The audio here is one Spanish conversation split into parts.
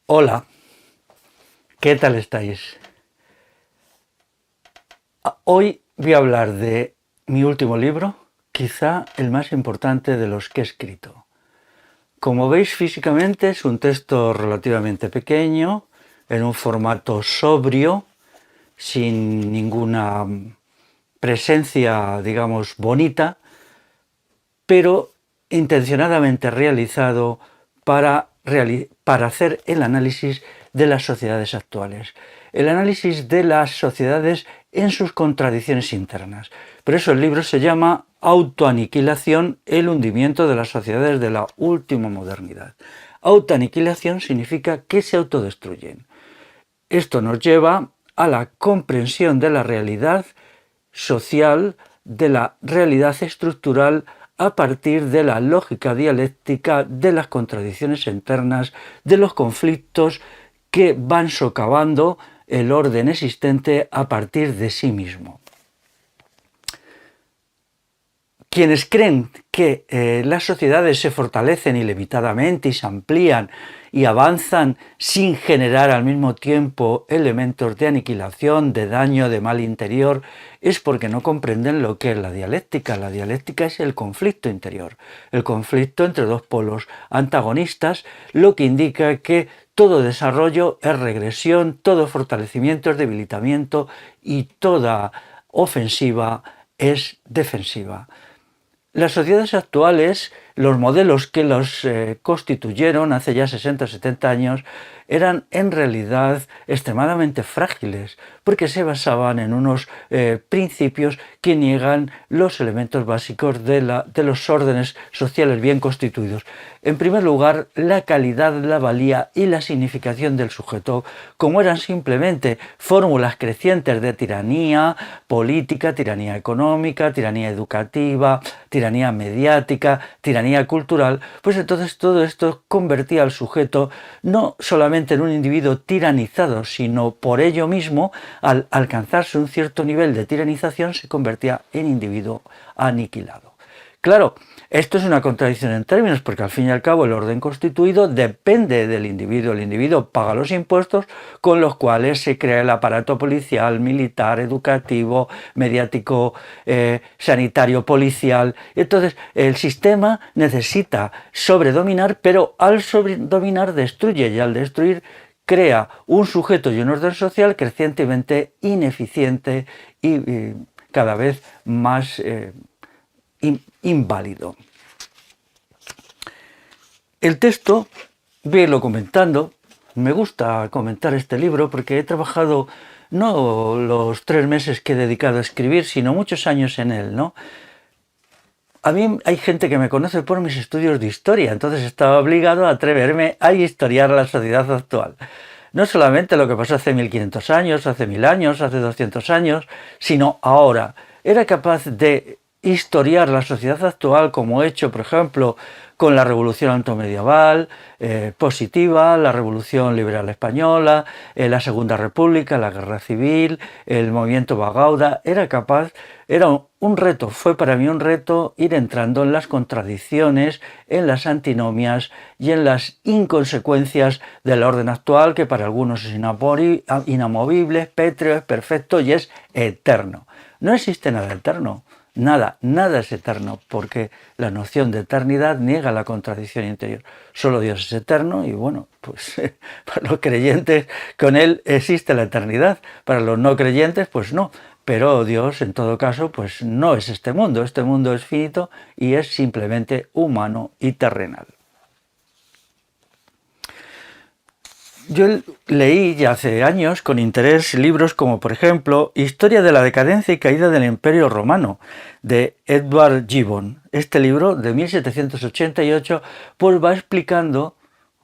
Hola, ¿qué tal estáis? Hoy voy a hablar de mi último libro, quizá el más importante de los que he escrito. Como veis físicamente es un texto relativamente pequeño, en un formato sobrio, sin ninguna presencia, digamos, bonita, pero intencionadamente realizado para hacer el análisis de las sociedades actuales, el análisis de las sociedades en sus contradicciones internas. Por eso el libro se llama Autoaniquilación, el hundimiento de las sociedades de la última modernidad. Autoaniquilación significa que se autodestruyen. Esto nos lleva a la comprensión de la realidad social, de la realidad estructural, a partir de la lógica dialéctica de las contradicciones internas, de los conflictos que van socavando el orden existente a partir de sí mismo. Quienes creen que las sociedades se fortalecen ilimitadamente y se amplían y avanzan sin generar al mismo tiempo elementos de aniquilación, de daño, de mal interior, es porque no comprenden lo que es la dialéctica. La dialéctica es el conflicto interior, el conflicto entre dos polos antagonistas, lo que indica que todo desarrollo es regresión, todo fortalecimiento es debilitamiento y toda ofensiva es defensiva. Las sociedades actuales, los modelos que los constituyeron hace ya 60 o 70 años, eran en realidad extremadamente frágiles, porque se basaban en unos principios que niegan los elementos básicos de los órdenes sociales bien constituidos. En primer lugar, la calidad, la valía y la significación del sujeto, como eran simplemente fórmulas crecientes de tiranía política, tiranía económica, tiranía educativa, tiranía mediática, tiranía cultural, pues entonces todo esto convertía al sujeto no solamente en un individuo tiranizado, sino por ello mismo, al alcanzarse un cierto nivel de tiranización, se convertía en individuo aniquilado. Claro, esto es una contradicción en términos, porque al fin y al cabo el orden constituido depende del individuo. El individuo paga los impuestos con los cuales se crea el aparato policial, militar, educativo, mediático, sanitario, policial. Entonces el sistema necesita sobredominar, pero al sobredominar destruye, y al destruir crea un sujeto y un orden social crecientemente ineficiente y cada vez más inválido. El texto, vélo comentando, me gusta comentar este libro porque he trabajado no los 3 meses que he dedicado a escribir, sino muchos años en él, ¿no? A mí hay gente que me conoce por mis estudios de historia, entonces estaba obligado a atreverme a historiar la sociedad actual. No solamente lo que pasó hace 1500 años, hace 1000 años, hace 200 años, sino ahora. Era capaz de historiar la sociedad actual como he hecho, por ejemplo, con la revolución antomedieval positiva, la revolución liberal española, la Segunda República, la Guerra Civil, el movimiento Bagauda. Era un reto, fue para mí un reto ir entrando en las contradicciones, en las antinomias y en las inconsecuencias del orden actual, que para algunos es inamovible, es pétreo, es perfecto y es eterno. No existe nada eterno. Nada es eterno, porque la noción de eternidad niega la contradicción interior. Solo Dios es eterno y bueno, pues para los creyentes con Él existe la eternidad, para los no creyentes pues no. Pero Dios en todo caso pues no es este mundo es finito y es simplemente humano y terrenal. Yo leí ya hace años con interés libros como por ejemplo Historia de la decadencia y caída del Imperio Romano de Edward Gibbon. Este libro de 1788 pues va explicando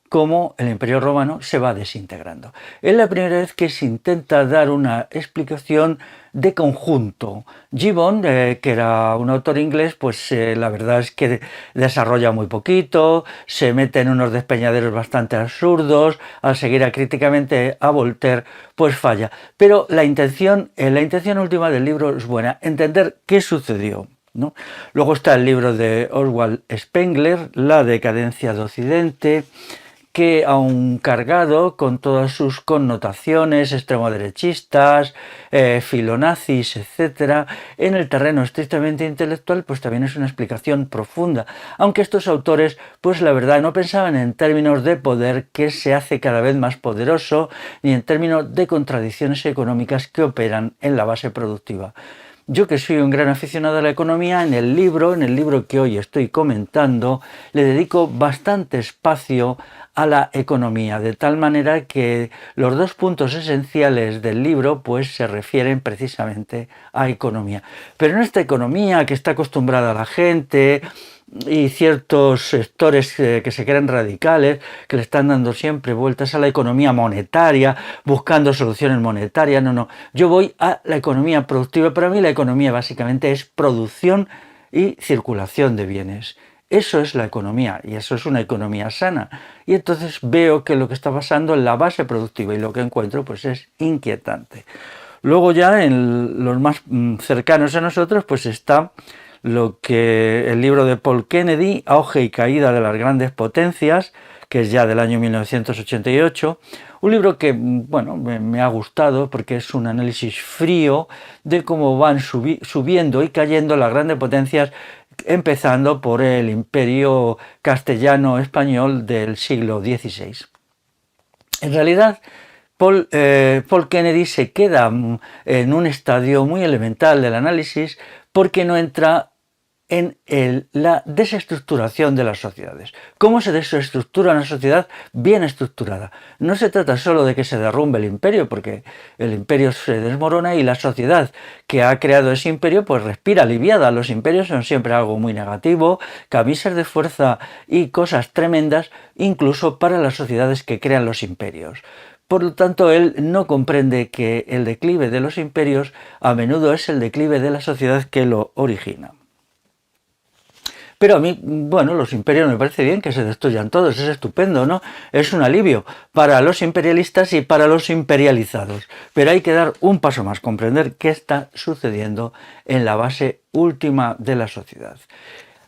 cómo el Imperio Romano se va desintegrando. Es la primera vez que se intenta dar una explicación de conjunto. Gibbon, que era un autor inglés, pues la verdad es que desarrolla muy poquito, se mete en unos despeñaderos bastante absurdos, al seguir críticamente a Voltaire, pues falla. Pero la intención última del libro es buena, entender qué sucedió, ¿no? Luego está el libro de Oswald Spengler, La decadencia de Occidente, que, aun cargado con todas sus connotaciones extremoderechistas, filonazis, etc., en el terreno estrictamente intelectual, pues también es una explicación profunda. Aunque estos autores, pues la verdad, no pensaban en términos de poder que se hace cada vez más poderoso, ni en términos de contradicciones económicas que operan en la base productiva. Yo, que soy un gran aficionado a la economía, en el libro que hoy estoy comentando, le dedico bastante espacio a la economía, de tal manera que los dos puntos esenciales del libro pues se refieren precisamente a economía. Pero en esta economía que está acostumbrada a la gente y ciertos sectores que se creen radicales, que le están dando siempre vueltas a la economía monetaria, buscando soluciones monetarias. No, yo voy a la economía productiva. Para mí la economía básicamente es producción y circulación de bienes. Eso es la economía, y eso es una economía sana. Y entonces veo que lo que está pasando en la base productiva y lo que encuentro pues es inquietante. Luego ya en los más cercanos a nosotros pues está lo que el libro de Paul Kennedy, Auge y caída de las grandes potencias, que es ya del año 1988, un libro que, bueno, me ha gustado porque es un análisis frío de cómo van subiendo y cayendo las grandes potencias, empezando por el imperio castellano-español del siglo XVI. En realidad, Paul Kennedy se queda en un estadio muy elemental del análisis porque no entra en la desestructuración de las sociedades. ¿Cómo se desestructura una sociedad bien estructurada? No se trata solo de que se derrumbe el imperio, porque el imperio se desmorona y la sociedad que ha creado ese imperio pues respira aliviada. Los imperios son siempre algo muy negativo, camisas de fuerza y cosas tremendas, incluso para las sociedades que crean los imperios. Por lo tanto, él no comprende que el declive de los imperios a menudo es el declive de la sociedad que lo origina. Pero a mí, bueno, los imperios me parece bien que se destruyan todos, es estupendo, ¿no? Es un alivio para los imperialistas y para los imperializados. Pero hay que dar un paso más, comprender qué está sucediendo en la base última de la sociedad.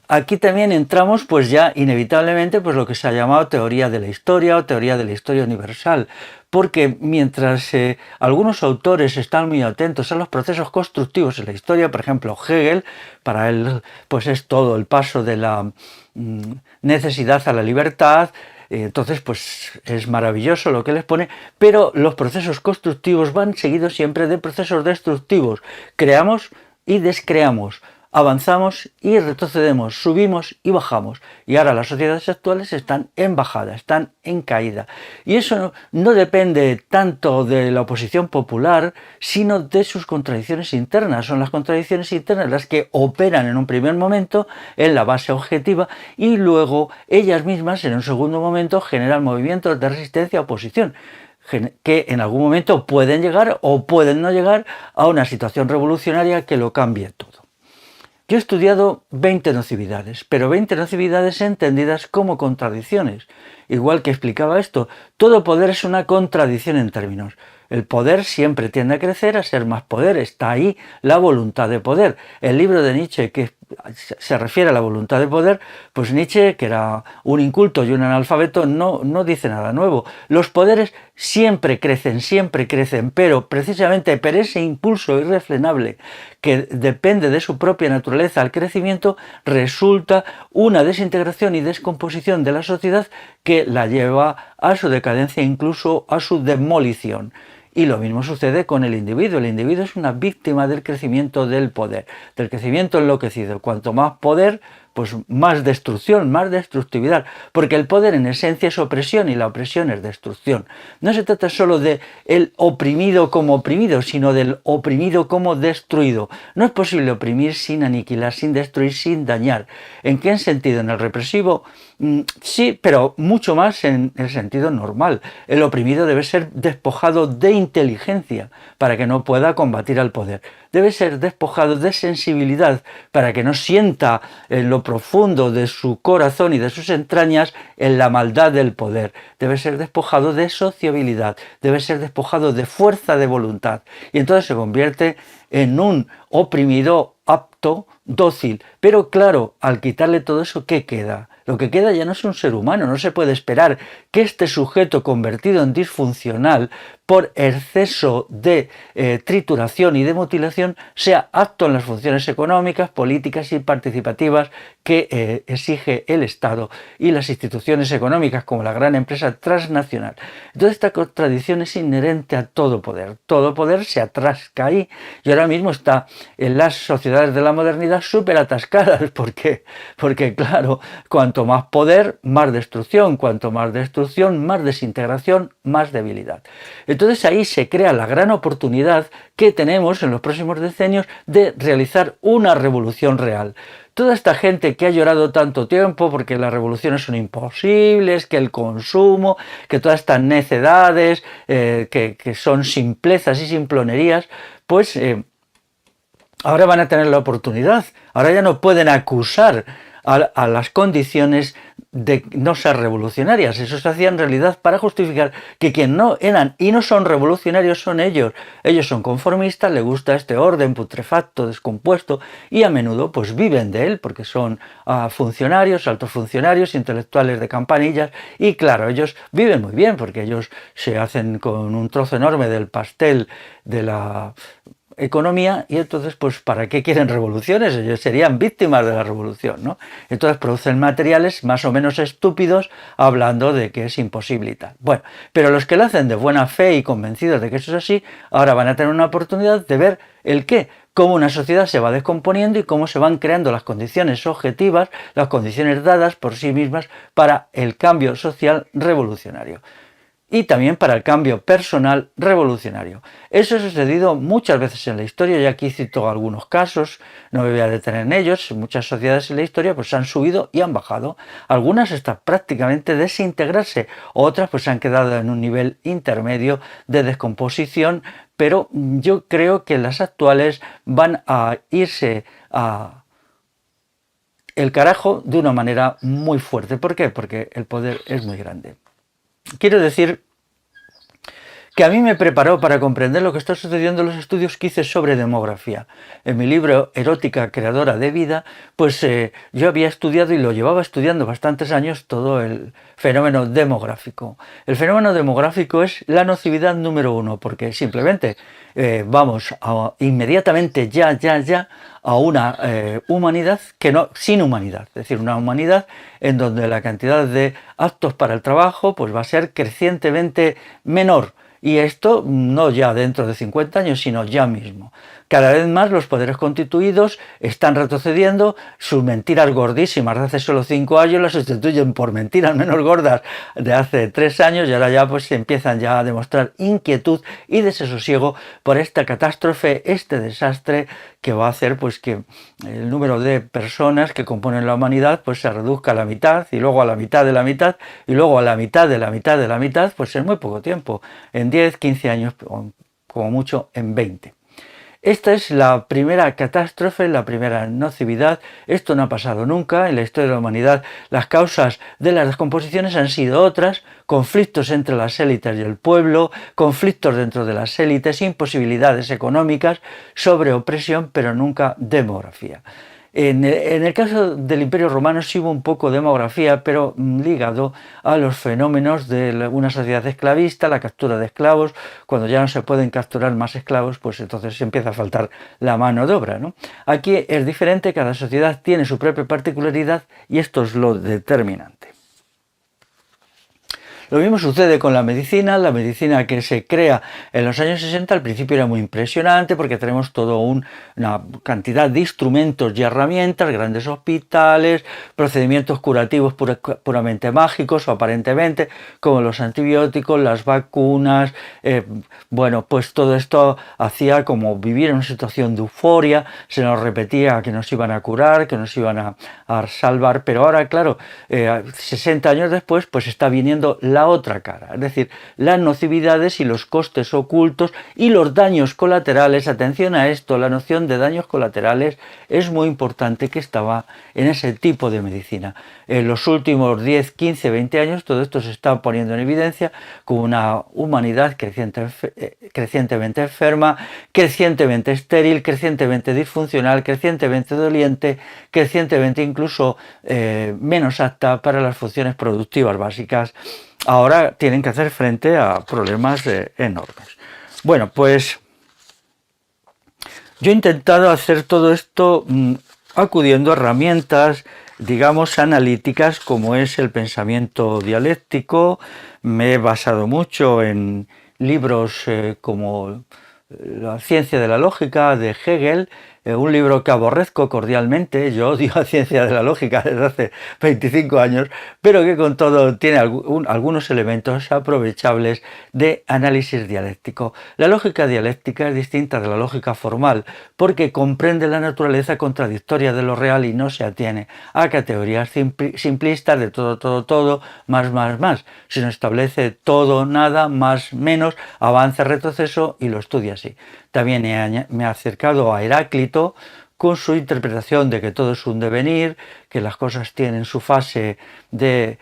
Aquí también entramos pues ya inevitablemente pues lo que se ha llamado teoría de la historia o teoría de la historia universal, porque mientras algunos autores están muy atentos a los procesos constructivos en la historia, por ejemplo Hegel, para él pues es todo el paso de la necesidad a la libertad, entonces pues es maravilloso lo que les pone, pero los procesos constructivos van seguidos siempre de procesos destructivos. Creamos y descreamos, avanzamos y retrocedemos, subimos y bajamos. Y ahora las sociedades actuales están en bajada, están en caída. Y eso no depende tanto de la oposición popular, sino de sus contradicciones internas. Son las contradicciones internas las que operan en un primer momento en la base objetiva y luego ellas mismas en un segundo momento generan movimientos de resistencia a oposición, que en algún momento pueden llegar o pueden no llegar a una situación revolucionaria que lo cambie todo. Yo he estudiado 20 nocividades, pero 20 nocividades entendidas como contradicciones. Igual que explicaba esto, todo poder es una contradicción en términos. El poder siempre tiende a crecer, a ser más poder, está ahí la voluntad de poder. El libro de Nietzsche que se refiere a la voluntad de poder, pues Nietzsche, que era un inculto y un analfabeto, no dice nada nuevo. Los poderes siempre crecen, pero precisamente por ese impulso irrefrenable que depende de su propia naturaleza al crecimiento, resulta una desintegración y descomposición de la sociedad que la lleva a su decadencia, incluso a su demolición. Y lo mismo sucede con el individuo. El individuo es una víctima del crecimiento del poder, del crecimiento enloquecido. Cuanto más poder, pues más destrucción, más destructividad, porque el poder en esencia es opresión y la opresión es destrucción. No se trata solo de el oprimido como oprimido, sino del oprimido como destruido. No es posible oprimir sin aniquilar, sin destruir, sin dañar. ¿En qué sentido? En el represivo, sí, pero mucho más en el sentido normal. El oprimido debe ser despojado de inteligencia para que no pueda combatir al poder. Debe ser despojado de sensibilidad para que no sienta en lo profundo de su corazón y de sus entrañas en la maldad del poder. Debe ser despojado de sociabilidad, debe ser despojado de fuerza de voluntad. Y entonces se convierte en un oprimido apto, dócil. Pero claro, al quitarle todo eso, ¿qué queda? Lo que queda ya no es un ser humano. No se puede esperar que este sujeto convertido en disfuncional por exceso de trituración y de mutilación sea apto en las funciones económicas, políticas y participativas que exige el Estado y las instituciones económicas como la gran empresa transnacional. Entonces esta contradicción es inherente a todo poder. Todo poder se atasca ahí y ahora mismo está en las sociedades de la modernidad súper atascadas. ¿Por qué? Porque claro, cuanto más poder, más destrucción, cuanto más destrucción, más desintegración, más debilidad. Entonces ahí se crea la gran oportunidad que tenemos en los próximos decenios de realizar una revolución real. Toda esta gente que ha llorado tanto tiempo porque las revoluciones son imposibles, que el consumo, que todas estas necedades, que son simplezas y simplonerías, pues ahora van a tener la oportunidad. Ahora ya no pueden acusar a las condiciones de no ser revolucionarias. Eso se hacía en realidad para justificar que quien no eran y no son revolucionarios son ellos. Ellos son conformistas, les gusta este orden putrefacto, descompuesto, y a menudo pues viven de él porque son funcionarios, altos funcionarios, intelectuales de campanillas, y claro, ellos viven muy bien porque ellos se hacen con un trozo enorme del pastel de la economía, y entonces pues ¿para qué quieren revoluciones? Ellos serían víctimas de la revolución, ¿no? Entonces producen materiales más o menos estúpidos hablando de que es imposible y tal. Bueno, pero los que lo hacen de buena fe y convencidos de que eso es así, ahora van a tener una oportunidad de ver el qué, cómo una sociedad se va descomponiendo y cómo se van creando las condiciones objetivas, las condiciones dadas por sí mismas para el cambio social revolucionario. Y también para el cambio personal revolucionario. Eso ha sucedido muchas veces en la historia, y aquí cito algunos casos, no me voy a detener en ellos. Muchas sociedades en la historia pues han subido y han bajado, algunas hasta prácticamente desintegrarse, otras pues han quedado en un nivel intermedio de descomposición, pero yo creo que las actuales van a irse a el carajo de una manera muy fuerte. ¿Por qué? Porque el poder es muy grande. Quiero decir que a mí me preparó para comprender lo que está sucediendo en los estudios que hice sobre demografía. En mi libro Erótica creadora de vida, pues yo había estudiado y lo llevaba estudiando bastantes años todo el fenómeno demográfico. El fenómeno demográfico es la nocividad número uno, porque simplemente vamos inmediatamente ya a una humanidad que no, sin humanidad, es decir, una humanidad en donde la cantidad de aptos para el trabajo pues va a ser crecientemente menor. Y esto no ya dentro de 50 años, sino ya mismo. Cada vez más los poderes constituidos están retrocediendo, sus mentiras gordísimas de hace solo 5 años las sustituyen por mentiras menos gordas de hace 3 años, y ahora ya pues se empiezan ya a demostrar inquietud y desasosiego por esta catástrofe, este desastre que va a hacer pues que el número de personas que componen la humanidad pues se reduzca a la mitad, y luego a la mitad de la mitad, y luego a la mitad de la mitad de la mitad, pues en muy poco tiempo, en 10, 15 años, como mucho en 20. Esta es la primera catástrofe, la primera nocividad. Esto no ha pasado nunca en la historia de la humanidad. Las causas de las descomposiciones han sido otras: conflictos entre las élites y el pueblo, conflictos dentro de las élites, imposibilidades económicas, sobreopresión, pero nunca demografía. En el caso del Imperio Romano sí hubo un poco de demografía, pero ligado a los fenómenos de una sociedad esclavista, la captura de esclavos. Cuando ya no se pueden capturar más esclavos, pues entonces empieza a faltar la mano de obra, ¿no? Aquí es diferente, cada sociedad tiene su propia particularidad y esto es lo determinante. Lo mismo sucede con la medicina que se crea en los años 60, al principio era muy impresionante porque tenemos toda una cantidad de instrumentos y herramientas, grandes hospitales, procedimientos curativos puramente mágicos o aparentemente, como los antibióticos, las vacunas, bueno, pues todo esto hacía como vivir en una situación de euforia, se nos repetía que nos iban a curar, que nos iban a salvar, pero ahora, claro, 60 años después, pues está viniendo la otra cara, es decir, las nocividades y los costes ocultos y los daños colaterales. Atención a esto, la noción de daños colaterales es muy importante, que estaba en ese tipo de medicina. En los últimos 10, 15, 20 años todo esto se está poniendo en evidencia, con una humanidad crecientemente enferma, crecientemente estéril, crecientemente disfuncional, crecientemente doliente, crecientemente incluso menos apta para las funciones productivas básicas. Ahora tienen que hacer frente a problemas enormes. Bueno, pues yo he intentado hacer todo esto acudiendo a herramientas, digamos, analíticas, como es el pensamiento dialéctico. Me he basado mucho en libros como La ciencia de la lógica de Hegel, un libro que aborrezco cordialmente. Yo odio la ciencia de la lógica desde hace 25 años, pero que con todo tiene algunos elementos aprovechables de análisis dialéctico. La lógica dialéctica es distinta de la lógica formal, porque comprende la naturaleza contradictoria de lo real y no se atiene a categorías simplistas de todo, más, sino establece todo, nada, más, menos, avance, retroceso, y lo estudia así. También me he acercado a Heráclito con su interpretación de que todo es un devenir, que las cosas tienen su fase de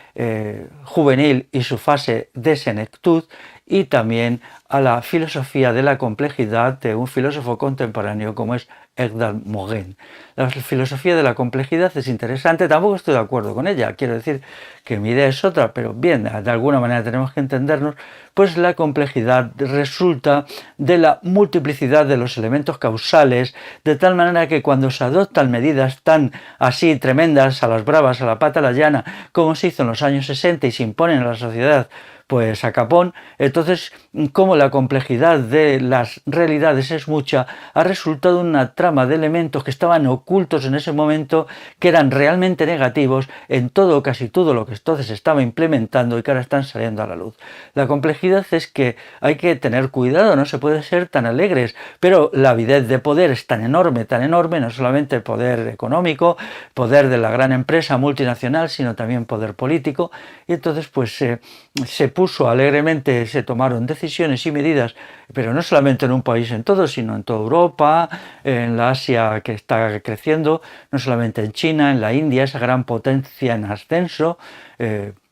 juvenil y su fase de senectud, y también a la filosofía de la complejidad de un filósofo contemporáneo como es Erdal Mogen. La filosofía de la complejidad es interesante, tampoco estoy de acuerdo con ella, quiero decir que mi idea es otra, pero bien, de alguna manera tenemos que entendernos. Pues la complejidad resulta de la multiplicidad de los elementos causales, de tal manera que cuando se adoptan medidas tan así tremendas, a las bravas, a la pata, a la llana, como se hizo en los años 60 y se imponen a la sociedad pues a capón, entonces como la complejidad de las realidades es mucha, ha resultado una trama de elementos que estaban ocultos en ese momento, que eran realmente negativos en todo, casi todo lo que entonces se estaba implementando y que ahora están saliendo a la luz. La complejidad es que hay que tener cuidado, no se puede ser tan alegres, pero la avidez de poder es tan enorme, no solamente el poder económico, poder de la gran empresa multinacional, sino también poder político, y entonces pues se puso alegremente, se tomaron decisiones y medidas, pero no solamente en un país, en todo, sino en toda Europa, en la Asia que está creciendo, no solamente en China, en la India, esa gran potencia en ascenso.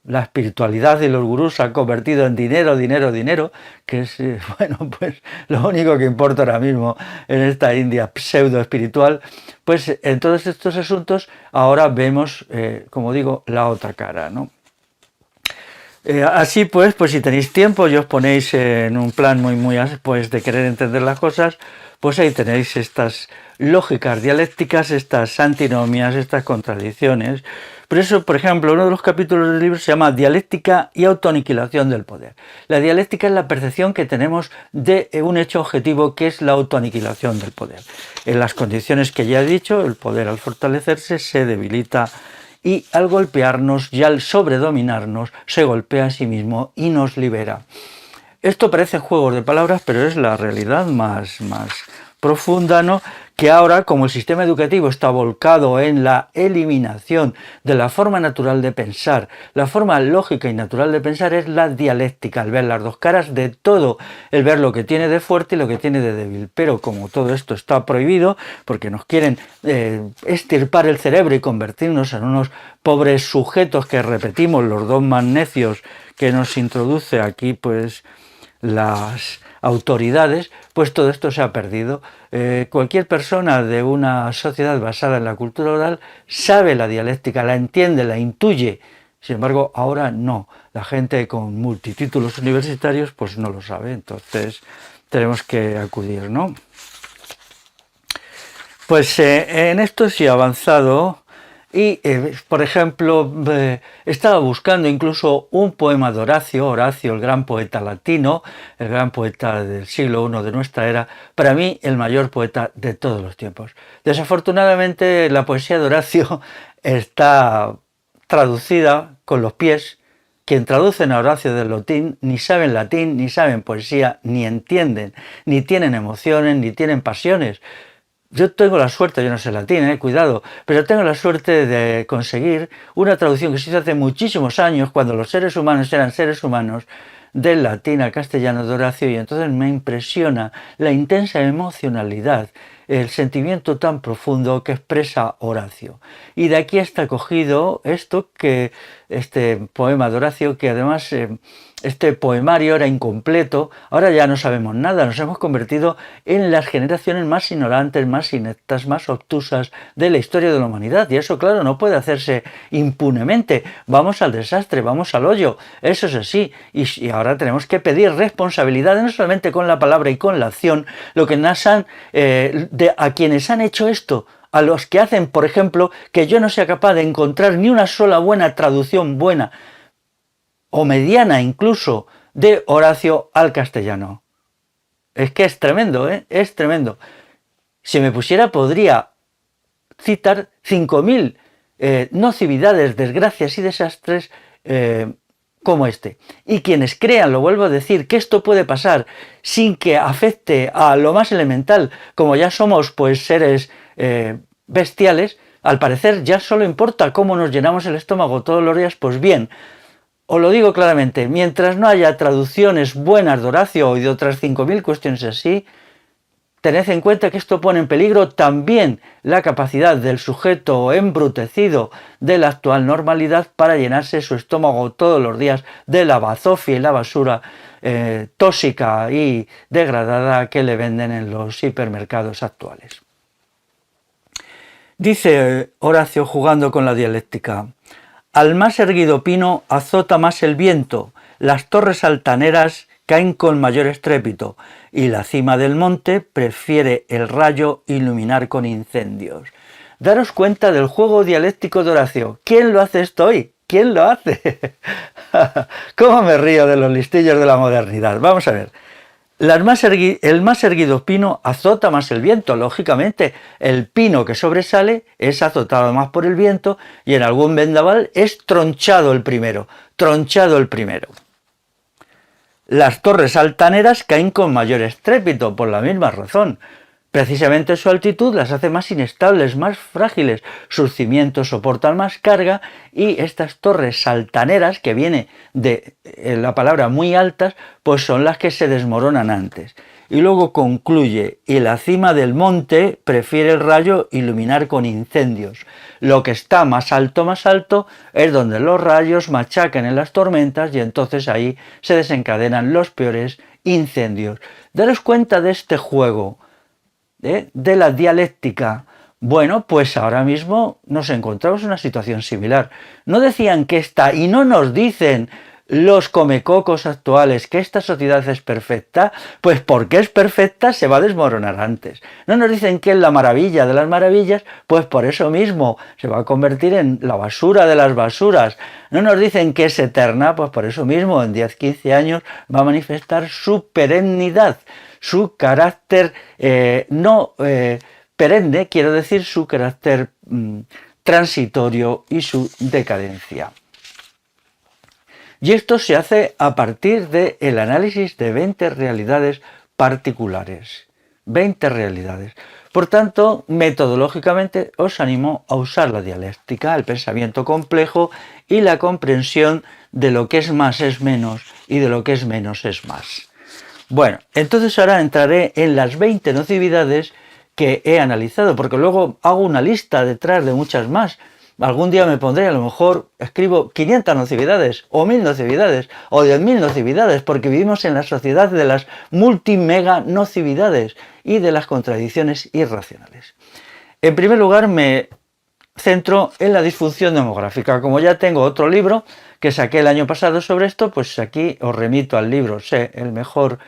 La espiritualidad de los gurús se ha convertido en dinero, que es, bueno, pues lo único que importa ahora mismo en esta India pseudo espiritual. Pues en todos estos asuntos ahora vemos, como digo, la otra cara, ¿no? Así pues si tenéis tiempo y os ponéis en un plan muy pues de querer entender las cosas, pues ahí tenéis estas lógicas dialécticas, estas antinomias, estas contradicciones. Por eso, por ejemplo, uno de los capítulos del libro se llama Dialéctica y autoaniquilación del poder. La dialéctica es la percepción que tenemos de un hecho objetivo, que es la autoaniquilación del poder. En las condiciones que ya he dicho, el poder al fortalecerse se debilita, y al golpearnos y al sobredominarnos se golpea a sí mismo y nos libera. Esto parece juegos de palabras, pero es la realidad más profunda, ¿no? Que ahora, como el sistema educativo está volcado en la eliminación de la forma natural de pensar, la forma lógica y natural de pensar es la dialéctica, el ver las dos caras de todo, el ver lo que tiene de fuerte y lo que tiene de débil. Pero como todo esto está prohibido, porque nos quieren extirpar el cerebro y convertirnos en unos pobres sujetos que repetimos los dogmas necios que nos introduce aquí pues las autoridades, pues todo esto se ha perdido. Cualquier persona de una sociedad basada en la cultura oral sabe la dialéctica, la entiende, la intuye. Sin embargo, ahora no. La gente con multitítulos universitarios pues no lo sabe, entonces tenemos que acudir, ¿no? Pues en esto sí he avanzado. Y, por ejemplo, estaba buscando incluso un poema de Horacio, el gran poeta latino, el gran poeta del siglo I de nuestra era, para mí el mayor poeta de todos los tiempos. Desafortunadamente la poesía de Horacio está traducida con los pies. Quien traducen a Horacio del latín ni saben poesía, ni entienden, ni tienen emociones, ni tienen pasiones. Yo tengo la suerte, yo no sé latín, cuidado, pero tengo la suerte de conseguir una traducción que se hizo hace muchísimos años, cuando los seres humanos eran seres humanos, del latín al castellano de Horacio, y entonces me impresiona la intensa emocionalidad, el sentimiento tan profundo que expresa Horacio. Y de aquí está cogido este poema de Horacio, que además este poemario era incompleto. Ahora ya no sabemos nada, nos hemos convertido en las generaciones más ignorantes, más ineptas, más obtusas de la historia de la humanidad, y eso, claro, no puede hacerse impunemente. Vamos al desastre, vamos al hoyo, eso es así, y ahora tenemos que pedir responsabilidad, no solamente con la palabra y con la acción, lo que nos han, a quienes han hecho esto, a los que hacen, por ejemplo, que yo no sea capaz de encontrar ni una sola buena traducción buena o mediana incluso de Horacio al castellano. Es que es tremendo, es tremendo. Si me pusiera podría citar 5.000 nocividades, desgracias y desastres como este. Y quienes crean, lo vuelvo a decir, que esto puede pasar sin que afecte a lo más elemental, como ya somos pues seres bestiales, al parecer ya solo importa cómo nos llenamos el estómago todos los días. Pues bien, os lo digo claramente, mientras no haya traducciones buenas de Horacio y de otras 5.000 cuestiones así, tened en cuenta que esto pone en peligro también la capacidad del sujeto embrutecido de la actual normalidad para llenarse su estómago todos los días de la bazofia y la basura tóxica y degradada que le venden en los hipermercados actuales. Dice Horacio, jugando con la dialéctica: al más erguido pino azota más el viento, las torres altaneras caen con mayor estrépito, y la cima del monte prefiere el rayo iluminar con incendios. Daros cuenta del juego dialéctico de Horacio. ¿Quién lo hace esto hoy? ¿Quién lo hace? ¿Cómo me río de los listillos de la modernidad? Vamos a ver. El más erguido pino azota más el viento. Lógicamente, el pino que sobresale es azotado más por el viento, y en algún vendaval es tronchado el primero. Tronchado el primero. Las torres altaneras caen con mayor estrépito, por la misma razón. Precisamente su altitud las hace más inestables, más frágiles, sus cimientos soportan más carga, y estas torres altaneras, que viene de la palabra muy altas, pues son las que se desmoronan antes. Y luego concluye: y la cima del monte prefiere el rayo iluminar con incendios. Lo que está más alto es donde los rayos machacan en las tormentas, y entonces ahí se desencadenan los peores incendios. Daros cuenta de este juego, de la dialéctica. Bueno, pues ahora mismo nos encontramos en una situación similar. No decían que y no nos dicen los comecocos actuales que esta sociedad es perfecta, pues porque es perfecta se va a desmoronar antes. No nos dicen que es la maravilla de las maravillas, pues por eso mismo se va a convertir en la basura de las basuras. No nos dicen que es eterna, pues por eso mismo en 10-15 años va a manifestar su perennidad, su carácter perenne, quiero decir su carácter transitorio y su decadencia. Y esto se hace a partir del análisis de 20 realidades particulares. 20 realidades. Por tanto, metodológicamente os animo a usar la dialéctica, el pensamiento complejo y la comprensión de lo que es más es menos y de lo que es menos es más. Bueno, entonces ahora entraré en las 20 nocividades que he analizado, porque luego hago una lista detrás de muchas más. Algún día me pondré, a lo mejor escribo 500 nocividades, o 1000 nocividades, o 10.000 nocividades, porque vivimos en la sociedad de las multimega nocividades y de las contradicciones irracionales. En primer lugar, me centro en la disfunción demográfica. Como ya tengo otro libro que saqué el año pasado sobre esto, pues aquí os remito al libro, el mejor,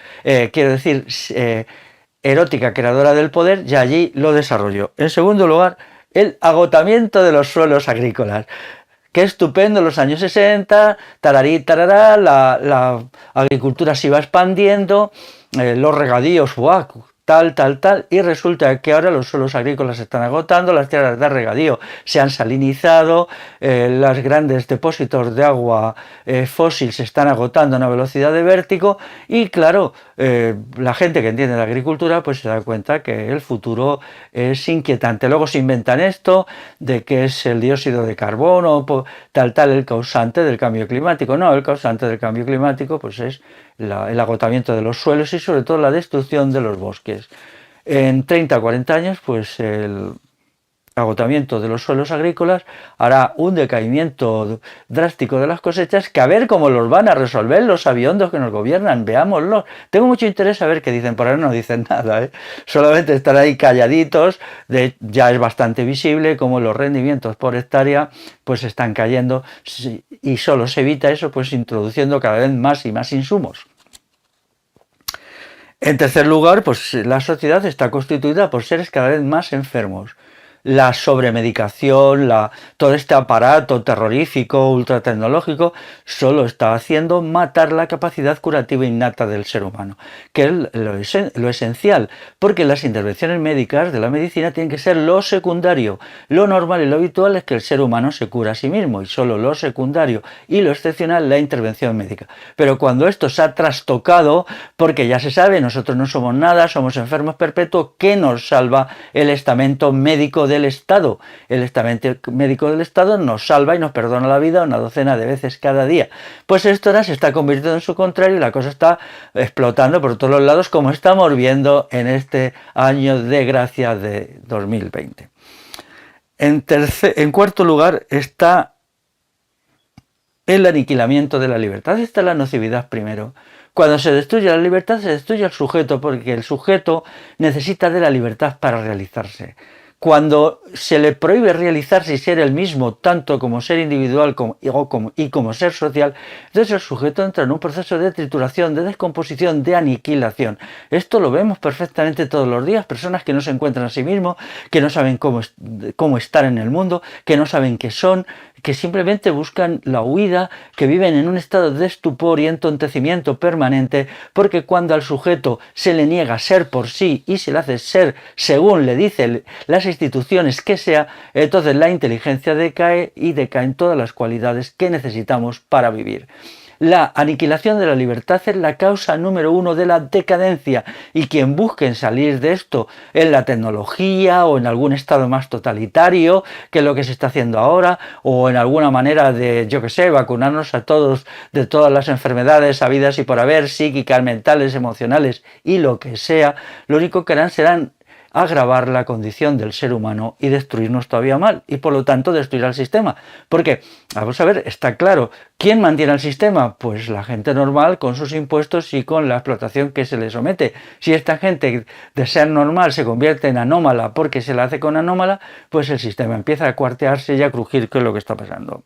Erótica creadora del poder, y allí lo desarrollo. En segundo lugar, el agotamiento de los suelos agrícolas. Qué estupendo, los años 60, tararí, tarará, la agricultura se iba expandiendo, los regadíos, ¡buah! tal, y resulta que ahora los suelos agrícolas se están agotando, las tierras de regadío se han salinizado, los grandes depósitos de agua fósil se están agotando a una velocidad de vértigo, y claro, la gente que entiende la agricultura pues se da cuenta que el futuro es inquietante. Luego se inventan esto de que es el dióxido de carbono, tal, el causante del cambio climático. No, el causante del cambio climático pues es el agotamiento de los suelos y sobre todo la destrucción de los bosques. En 30 o 40 años, pues el agotamiento de los suelos agrícolas hará un decaimiento drástico de las cosechas, que a ver cómo los van a resolver los sabiondos que nos gobiernan, veámoslo. Tengo mucho interés a ver qué dicen, por ahora no dicen nada, solamente están ahí calladitos. Ya es bastante visible cómo los rendimientos por hectárea pues están cayendo, y solo se evita eso pues introduciendo cada vez más y más insumos. En tercer lugar, pues la sociedad está constituida por seres cada vez más enfermos. La sobremedicación, todo este aparato terrorífico, ultratecnológico, solo está haciendo matar la capacidad curativa innata del ser humano, que es lo esencial, porque las intervenciones médicas de la medicina tienen que ser lo secundario. Lo normal y lo habitual es que el ser humano se cura a sí mismo, y solo lo secundario y lo excepcional la intervención médica. Pero cuando esto se ha trastocado, porque ya se sabe, nosotros no somos nada, somos enfermos perpetuos, ¿qué nos salva? El estamento médico del Estado. El estamento médico del Estado nos salva y nos perdona la vida una docena de veces cada día. Pues esto ahora se está convirtiendo en su contrario, y la cosa está explotando por todos los lados, como estamos viendo en este año de gracia de 2020. En cuarto lugar está el aniquilamiento de la libertad. Esta es la nocividad primero. Cuando se destruye la libertad, se destruye el sujeto, porque el sujeto necesita de la libertad para realizarse. Cuando se le prohíbe realizarse y ser el mismo, tanto como ser individual y como ser social, entonces el sujeto entra en un proceso de trituración, de descomposición, de aniquilación. Esto lo vemos perfectamente todos los días. Personas que no se encuentran a sí mismos, que no saben cómo estar en el mundo, que no saben qué son, que simplemente buscan la huida, que viven en un estado de estupor y entontecimiento permanente, porque cuando al sujeto se le niega ser por sí y se le hace ser según le dicen las instituciones que sea, entonces la inteligencia decae y decaen todas las cualidades que necesitamos para vivir. La aniquilación de la libertad es la causa número uno de la decadencia, y quien busque salir de esto en la tecnología o en algún estado más totalitario, que es lo que se está haciendo ahora, o en alguna manera de, vacunarnos a todos de todas las enfermedades habidas y por haber, psíquicas, mentales, emocionales y lo que sea, lo único que harán serán agravar la condición del ser humano y destruirnos todavía más, y por lo tanto destruir al sistema. Porque, vamos a ver, está claro, ¿quién mantiene el sistema? Pues la gente normal, con sus impuestos y con la explotación que se le somete. Si esta gente de ser normal se convierte en anómala porque se la hace con anómala, pues el sistema empieza a cuartearse y a crujir, que es lo que está pasando.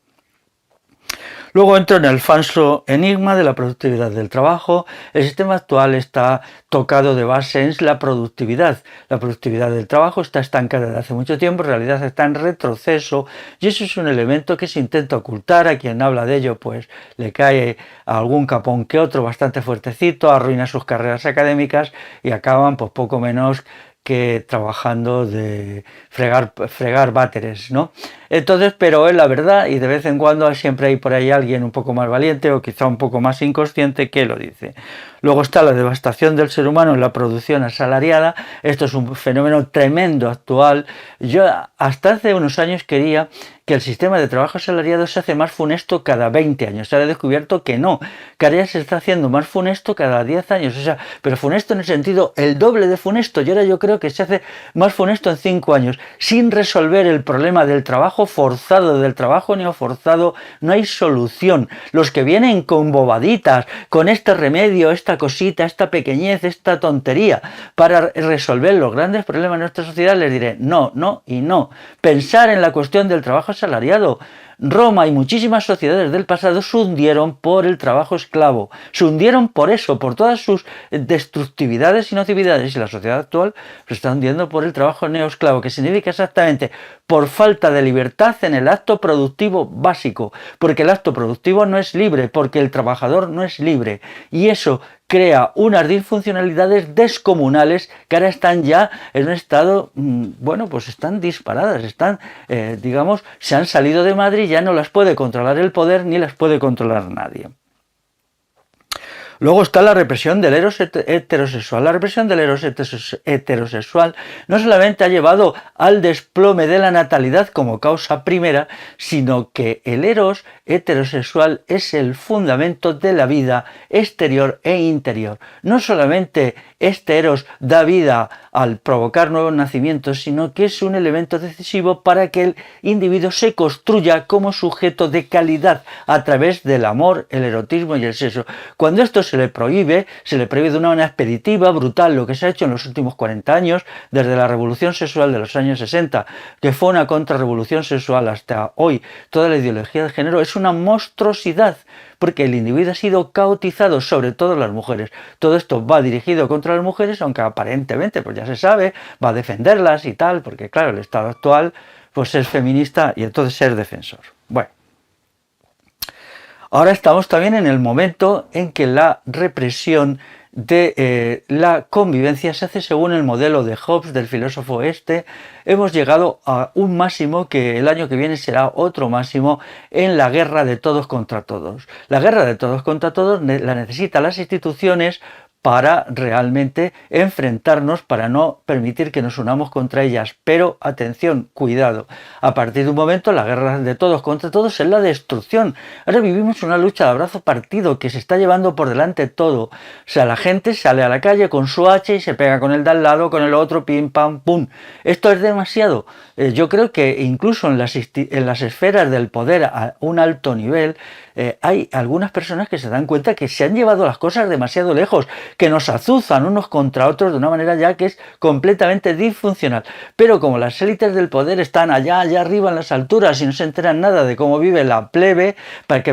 Luego entro en el falso enigma de la productividad del trabajo. El sistema actual está tocado de base en la productividad. La productividad del trabajo está estancada desde hace mucho tiempo, en realidad está en retroceso, y eso es un elemento que se intenta ocultar. A quien habla de ello pues le cae algún capón que otro bastante fuertecito, arruina sus carreras académicas y acaban pues poco menos que trabajando de fregar váteres, ¿no? Entonces, pero es la verdad, y de vez en cuando siempre hay por ahí alguien un poco más valiente o quizá un poco más inconsciente que lo dice. Luego está la devastación del ser humano en la producción asalariada. Esto es un fenómeno tremendo actual. Yo hasta hace unos años quería que el sistema de trabajo asalariado se hace más funesto cada 20 años. Se ha descubierto que no, que ahora se está haciendo más funesto cada 10 años. O sea, pero funesto en el sentido el doble de funesto. Y ahora yo creo que se hace más funesto en 5 años, sin resolver el problema del trabajo forzado, del trabajo neoforzado. No hay solución. Los que vienen con bobaditas, con este remedio, esta cosita, esta pequeñez, esta tontería, para resolver los grandes problemas de nuestra sociedad, les diré no, no y no. Pensar en la cuestión del trabajo asalariado. Roma y muchísimas sociedades del pasado se hundieron por el trabajo esclavo, se hundieron por eso, por todas sus destructividades y nocividades, y la sociedad actual se está hundiendo por el trabajo neoesclavo, que significa exactamente por falta de libertad en el acto productivo básico, porque el acto productivo no es libre, porque el trabajador no es libre, y eso crea unas disfuncionalidades descomunales que ahora están ya en un estado, bueno, pues están disparadas, están, digamos, se han salido de Madrid, ya no las puede controlar el poder ni las puede controlar nadie. Luego está la represión del eros heterosexual. La represión del eros heterosexual no solamente ha llevado al desplome de la natalidad como causa primera, sino que el eros heterosexual es el fundamento de la vida exterior e interior. No solamente este eros da vida al provocar nuevos nacimientos, sino que es un elemento decisivo para que el individuo se construya como sujeto de calidad a través del amor, el erotismo y el sexo. Cuando esto se le prohíbe de una manera expeditiva, brutal, lo que se ha hecho en los últimos 40 años, desde la revolución sexual de los años 60, que fue una contrarrevolución sexual hasta hoy, toda la ideología de género, es una monstruosidad, porque el individuo ha sido caotizado, sobre todo las mujeres. Todo esto va dirigido contra las mujeres, aunque aparentemente, pues ya se sabe, va a defenderlas y tal, porque claro, el Estado actual pues es feminista y entonces es defensor. Bueno. Ahora estamos también en el momento en que la represión de la convivencia se hace según el modelo de Hobbes, del filósofo este. Hemos llegado a un máximo que el año que viene será otro máximo en la guerra de todos contra todos. La guerra de todos contra todos la necesitan las instituciones para realmente enfrentarnos, para no permitir que nos unamos contra ellas. Pero, atención, cuidado, a partir de un momento la guerra de todos contra todos es la destrucción. Ahora vivimos una lucha de abrazo partido que se está llevando por delante todo. O sea, la gente sale a la calle con su hacha y se pega con el de al lado, con el otro, pim, pam, pum. Esto es demasiado. Yo creo que incluso en las esferas del poder a un alto nivel, hay algunas personas que se dan cuenta que se han llevado las cosas demasiado lejos, que nos azuzan unos contra otros de una manera ya que es completamente disfuncional. Pero como las élites del poder están allá arriba en las alturas y no se enteran nada de cómo vive la plebe,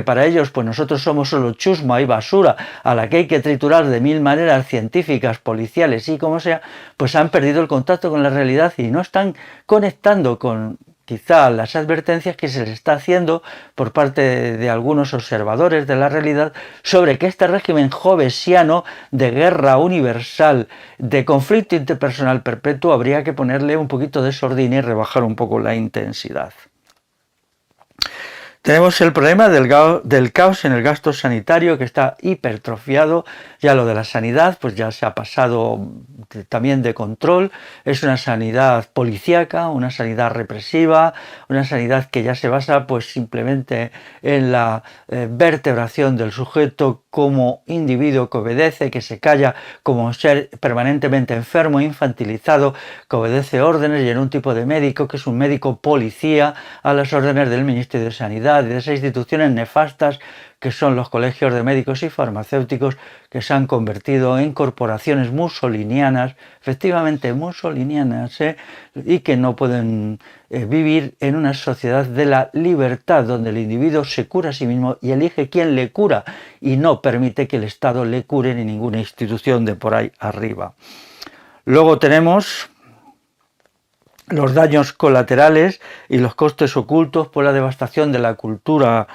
para ellos pues nosotros somos solo chusma y basura a la que hay que triturar de mil maneras científicas, policiales y como sea, pues han perdido el contacto con la realidad y no están conectando con quizá las advertencias que se les está haciendo por parte de algunos observadores de la realidad sobre que este régimen hobbesiano de guerra universal, de conflicto interpersonal perpetuo, habría que ponerle un poquito de sordina y rebajar un poco la intensidad. Tenemos el problema del caos en el gasto sanitario, que está hipertrofiado. Ya lo de la sanidad pues ya se ha pasado también de control. Es una sanidad policíaca, una sanidad represiva, una sanidad que ya se basa pues simplemente en la vertebración del sujeto como individuo que obedece, que se calla, como ser permanentemente enfermo, infantilizado, que obedece órdenes, y en un tipo de médico que es un médico policía a las órdenes del Ministerio de Sanidad y de esas instituciones nefastas que son los colegios de médicos y farmacéuticos, que se han convertido en corporaciones mussolinianas, efectivamente mussolinianas, y que no pueden vivir en una sociedad de la libertad, donde el individuo se cura a sí mismo y elige quién le cura, y no permite que el Estado le cure ni ninguna institución de por ahí arriba. Luego tenemos los daños colaterales y los costes ocultos por la devastación de la cultura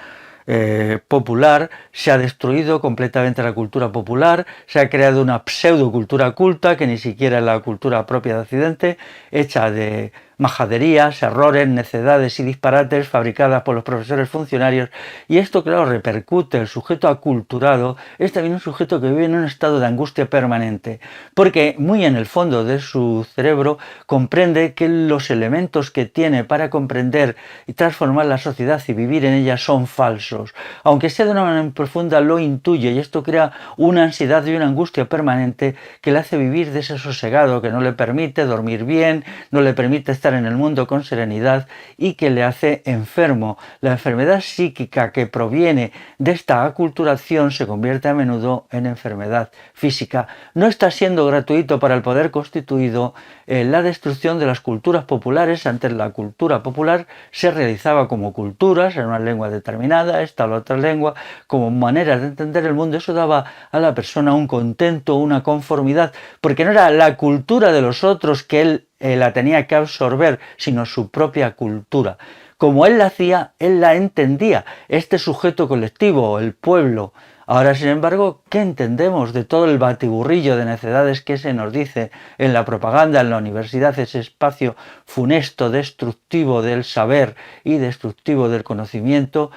popular. Se ha destruido completamente la cultura popular, se ha creado una pseudocultura culta que ni siquiera es la cultura propia de Occidente, hecha de majaderías, errores, necedades y disparates fabricadas por los profesores funcionarios, y esto claro repercute. El sujeto aculturado es también un sujeto que vive en un estado de angustia permanente, porque muy en el fondo de su cerebro comprende que los elementos que tiene para comprender y transformar la sociedad y vivir en ella son falsos, aunque sea de una manera profunda lo intuye, y esto crea una ansiedad y una angustia permanente que le hace vivir desasosegado, que no le permite dormir bien, no le permite estar estar en el mundo con serenidad y que le hace enfermo. La enfermedad psíquica que proviene de esta aculturación se convierte a menudo en enfermedad física. No está siendo gratuito para el poder constituido la destrucción de las culturas populares. Antes la cultura popular se realizaba como culturas, en una lengua determinada, esta o la otra lengua, como manera de entender el mundo. Eso daba a la persona un contento, una conformidad, porque no era la cultura de los otros que él la tenía que absorber, sino su propia cultura. Como él la hacía, él la entendía, este sujeto colectivo, el pueblo. Ahora, sin embargo, ¿qué entendemos de todo el batiburrillo de necedades que se nos dice en la propaganda, en la universidad, ese espacio funesto, destructivo del saber y destructivo del conocimiento,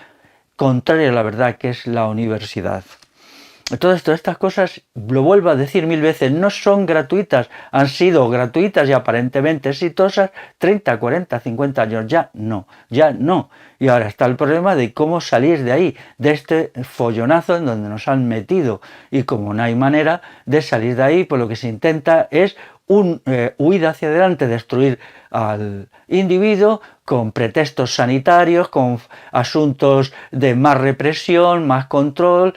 contrario a la verdad que es la universidad? Todas estas cosas, lo vuelvo a decir 1000 veces, no son gratuitas, han sido gratuitas y aparentemente exitosas 30, 40, 50 años, ya no. Y ahora está el problema de cómo salir de ahí, de este follonazo en donde nos han metido, y como no hay manera de salir de ahí, pues lo que se intenta es huida hacia adelante, destruir al individuo con pretextos sanitarios, con asuntos de más represión, más control,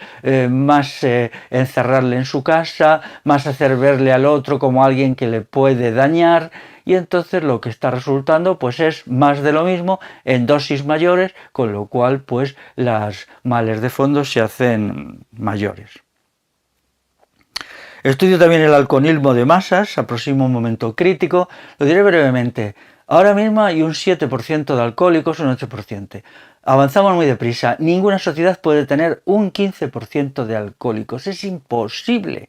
más encerrarle en su casa, más hacer verle al otro como alguien que le puede dañar, y entonces lo que está resultando pues es más de lo mismo en dosis mayores, con lo cual pues las males de fondo se hacen mayores. Estudio también el alcoholismo de masas, aproximo un momento crítico, lo diré brevemente. Ahora mismo hay un 7% de alcohólicos, un 8%. Avanzamos muy deprisa. Ninguna sociedad puede tener un 15% de alcohólicos. Es imposible,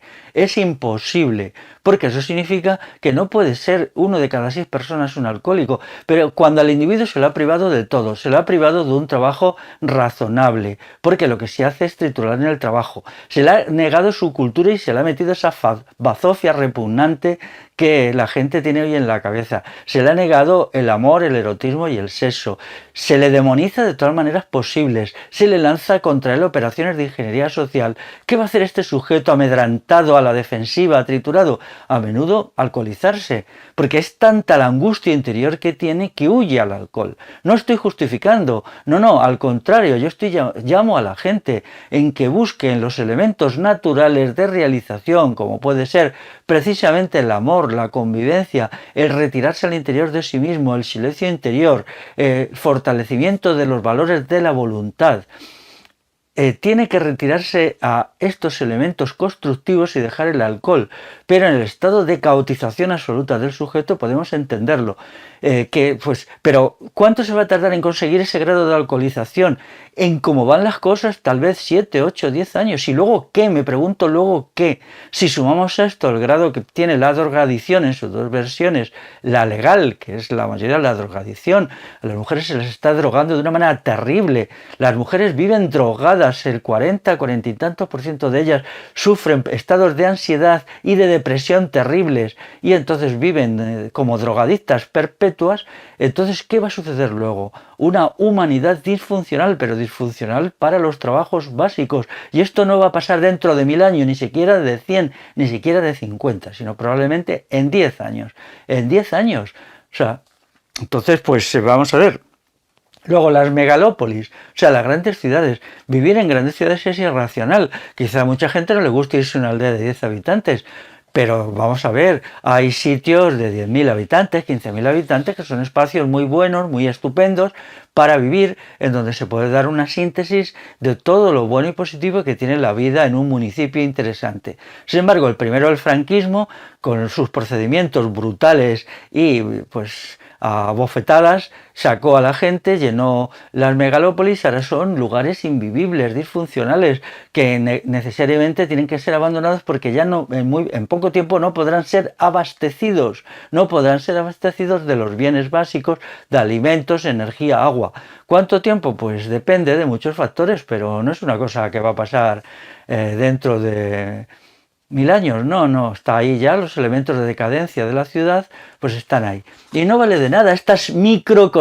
porque eso significa que no puede ser 1 de cada 6 personas un alcohólico. Pero cuando al individuo se lo ha privado de todo, se lo ha privado de un trabajo razonable, porque lo que se hace es triturar en el trabajo. Se le ha negado su cultura y se le ha metido esa bazofia repugnante que la gente tiene hoy en la cabeza. Se le ha negado el amor, el erotismo y el sexo. Se le demoniza de todas maneras posibles. Se le lanza contra él operaciones de ingeniería social. ¿Qué va a hacer este sujeto amedrantado, a la defensiva, triturado? A menudo alcoholizarse, porque es tanta la angustia interior que tiene que huye al alcohol. No estoy justificando, no, al contrario, yo llamo a la gente en que busquen los elementos naturales de realización, como puede ser precisamente el amor, la convivencia, el retirarse al interior de sí mismo, el silencio interior, el fortalecimiento de los valores de la voluntad. Tiene que retirarse a estos elementos constructivos y dejar el alcohol, pero en el estado de caotización absoluta del sujeto podemos entenderlo. Pero ¿cuánto se va a tardar en conseguir ese grado de alcoholización? En cómo van las cosas, tal vez 7, 8, 10 años. ¿Y luego qué? Me pregunto, ¿luego qué? Si sumamos a esto el grado que tiene la drogadicción en sus dos versiones, la legal, que es la mayoría de la drogadicción, a las mujeres se les está drogando de una manera terrible. Las mujeres viven drogadas, el 40 y tantos % de ellas sufren estados de ansiedad y de depresión terribles, y entonces viven como drogadictas perpetuas. Entonces, ¿qué va a suceder luego? Una humanidad disfuncional, pero disfuncional para los trabajos básicos. Y esto no va a pasar dentro de 1000 años, ni siquiera de 100, ni siquiera de 50, sino probablemente en 10 años. En 10 años. O sea, entonces, pues vamos a ver. Luego las megalópolis, o sea, las grandes ciudades. Vivir en grandes ciudades es irracional. Quizá a mucha gente no le guste irse a una aldea de 10 habitantes, pero vamos a ver, hay sitios de 10.000 habitantes, 15.000 habitantes, que son espacios muy buenos, muy estupendos para vivir, en donde se puede dar una síntesis de todo lo bueno y positivo que tiene la vida en un municipio interesante. Sin embargo, el primero, el franquismo, con sus procedimientos brutales y pues a bofetadas, sacó a la gente, llenó las megalópolis. Ahora son lugares invivibles, disfuncionales, que necesariamente tienen que ser abandonados porque ya en poco tiempo no podrán ser abastecidos de los bienes básicos, de alimentos, energía, agua. ¿Cuánto tiempo? Pues depende de muchos factores, pero no es una cosa que va a pasar dentro de 1000 años, no, está ahí ya. Los elementos de decadencia de la ciudad pues están ahí. Y no vale de nada estas micro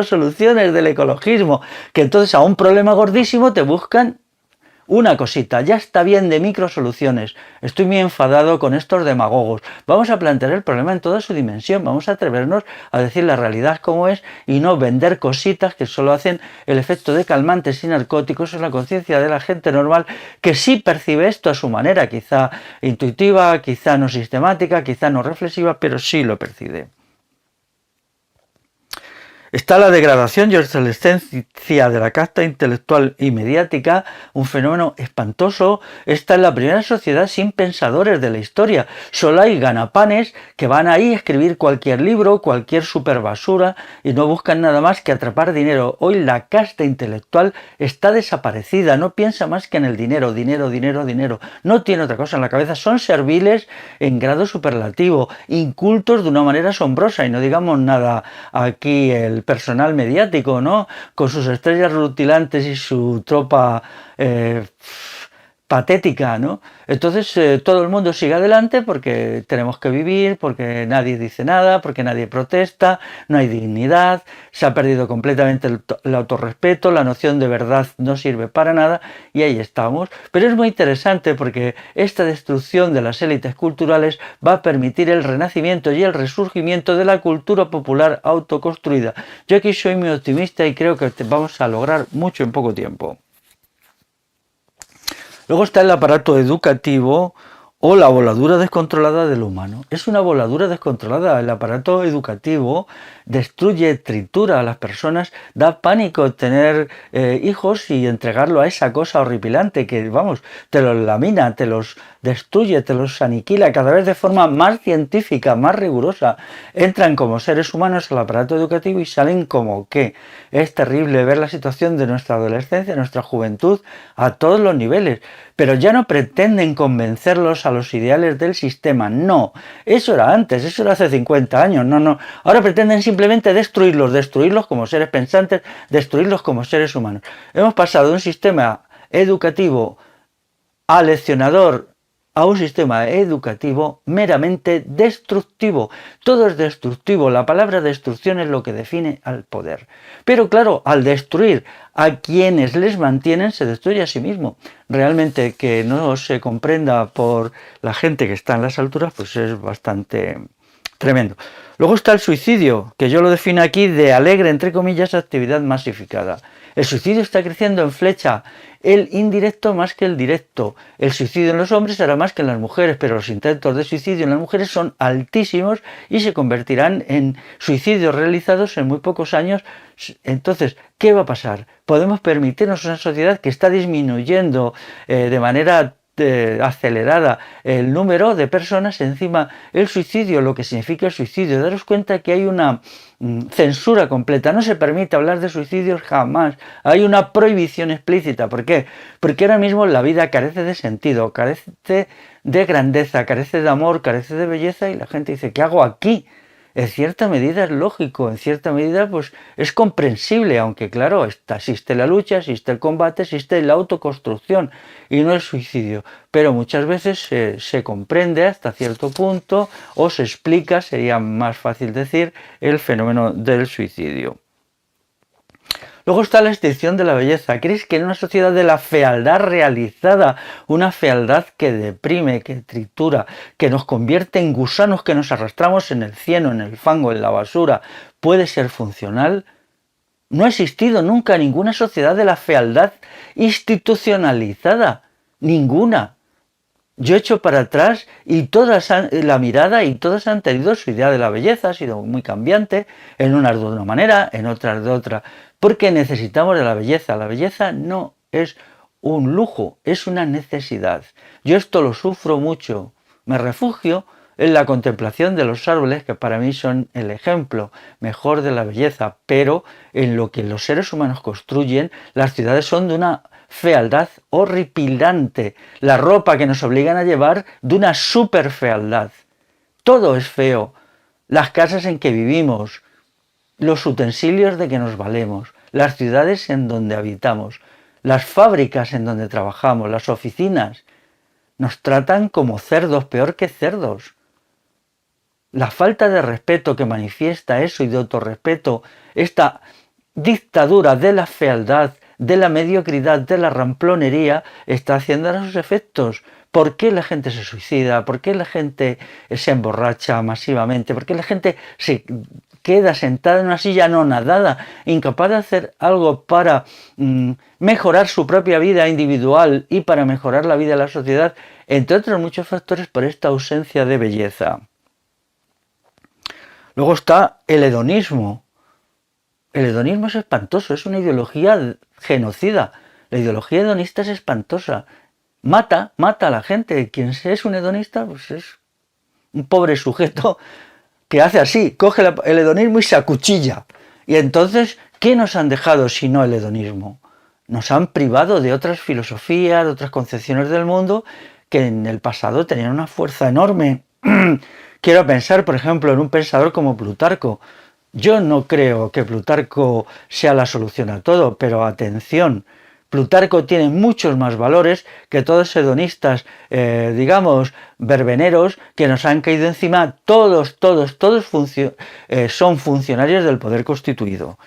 soluciones del ecologismo, que entonces a un problema gordísimo te buscan una cosita, ya está bien de microsoluciones. Estoy muy enfadado con estos demagogos. Vamos a plantear el problema en toda su dimensión, vamos a atrevernos a decir la realidad como es y no vender cositas que solo hacen el efecto de calmantes y narcóticos en la conciencia de la gente normal que sí percibe esto a su manera, quizá intuitiva, quizá no sistemática, quizá no reflexiva, pero sí lo percibe. Está la degradación y obsolescencia de la casta intelectual y mediática, un fenómeno espantoso. Esta es la primera sociedad sin pensadores de la historia. Solo hay ganapanes que van ahí a escribir cualquier libro, cualquier superbasura y no buscan nada más que atrapar dinero. Hoy la casta intelectual está desaparecida, no piensa más que en el dinero, dinero, dinero, dinero. No tiene otra cosa en la cabeza, son serviles en grado superlativo, incultos de una manera asombrosa y no digamos nada aquí el personal mediático, ¿no? Con sus estrellas rutilantes y su tropa patética, ¿no? Entonces todo el mundo sigue adelante porque tenemos que vivir, porque nadie dice nada, porque nadie protesta, no hay dignidad, se ha perdido completamente el autorrespeto, la noción de verdad no sirve para nada y ahí estamos. Pero es muy interesante porque esta destrucción de las élites culturales va a permitir el renacimiento y el resurgimiento de la cultura popular autoconstruida. Yo aquí soy muy optimista y creo que vamos a lograr mucho en poco tiempo. Luego está el aparato educativo o la voladura descontrolada del humano. Es una voladura descontrolada. El aparato educativo destruye, tritura a las personas, da pánico tener hijos y entregarlo a esa cosa horripilante que, vamos, te los lamina, te los destruye, te los aniquila cada vez de forma más científica, más rigurosa. Entran como seres humanos al aparato educativo y salen como qué. Es terrible ver la situación de nuestra adolescencia, nuestra juventud, a todos los niveles. Pero ya no pretenden convencerlos a los ideales del sistema, no. Eso era antes, eso era hace 50 años, no. Ahora pretenden simplemente destruirlos como seres pensantes, destruirlos como seres humanos. Hemos pasado de un sistema educativo aleccionador a un sistema educativo meramente destructivo. Todo es destructivo, la palabra destrucción es lo que define al poder. Pero claro, al destruir a quienes les mantienen, se destruye a sí mismo. Realmente que no se comprenda por la gente que está en las alturas, pues es bastante tremendo. Luego está el suicidio, que yo lo defino aquí de alegre, entre comillas, actividad masificada. El suicidio está creciendo en flecha, el indirecto más que el directo. El suicidio en los hombres será más que en las mujeres, pero los intentos de suicidio en las mujeres son altísimos y se convertirán en suicidios realizados en muy pocos años. Entonces, ¿qué va a pasar? ¿Podemos permitirnos una sociedad que está disminuyendo de manera acelerada el número de personas, encima el suicidio, lo que significa el suicidio? Daros cuenta que hay una censura completa, no se permite hablar de suicidios jamás, hay una prohibición explícita. ¿Por qué? Porque ahora mismo la vida carece de sentido, carece de grandeza, carece de amor, carece de belleza y la gente dice, ¿qué hago aquí? En cierta medida es lógico, en cierta medida pues es comprensible, aunque claro, existe la lucha, existe el combate, existe la autoconstrucción y no el suicidio, pero muchas veces se comprende hasta cierto punto o se explica, sería más fácil decir, el fenómeno del suicidio. Luego está la extinción de la belleza. ¿Crees que en una sociedad de la fealdad realizada, una fealdad que deprime, que tritura, que nos convierte en gusanos que nos arrastramos en el cieno, en el fango, en la basura, puede ser funcional? No ha existido nunca ninguna sociedad de la fealdad institucionalizada. Ninguna. Yo echo para atrás y todas la mirada y todas han tenido su idea de la belleza, ha sido muy cambiante, en unas de una manera, en otras de otra, porque necesitamos de la belleza. La belleza no es un lujo, es una necesidad. Yo esto lo sufro mucho, me refugio en la contemplación de los árboles, que para mí son el ejemplo mejor de la belleza, pero en lo que los seres humanos construyen, las ciudades son de una fealdad horripilante, la ropa que nos obligan a llevar de una super fealdad. Todo es feo, las casas en que vivimos, los utensilios de que nos valemos, las ciudades en donde habitamos, las fábricas en donde trabajamos, las oficinas, nos tratan como cerdos, peor que cerdos. La falta de respeto que manifiesta eso y de autorrespeto, esta dictadura de la fealdad, de la mediocridad, de la ramplonería, está haciendo sus efectos. ¿Por qué la gente se suicida? ¿Por qué la gente se emborracha masivamente? ¿Por qué la gente se queda sentada en una silla anonadada, incapaz de hacer algo para mejorar su propia vida individual y para mejorar la vida de la sociedad? Entre otros muchos factores, por esta ausencia de belleza. Luego está el hedonismo. El hedonismo es espantoso, es una ideología genocida. La ideología hedonista es espantosa. Mata a la gente. Quien es un hedonista, pues es un pobre sujeto que hace así, coge el hedonismo y se acuchilla. Y entonces, ¿qué nos han dejado si no el hedonismo? Nos han privado de otras filosofías, de otras concepciones del mundo que en el pasado tenían una fuerza enorme. Quiero pensar, por ejemplo, en un pensador como Plutarco. Yo no creo que Plutarco sea la solución a todo, pero atención, Plutarco tiene muchos más valores que todos hedonistas, digamos, verbeneros, que nos han caído encima. Todos son funcionarios del poder constituido.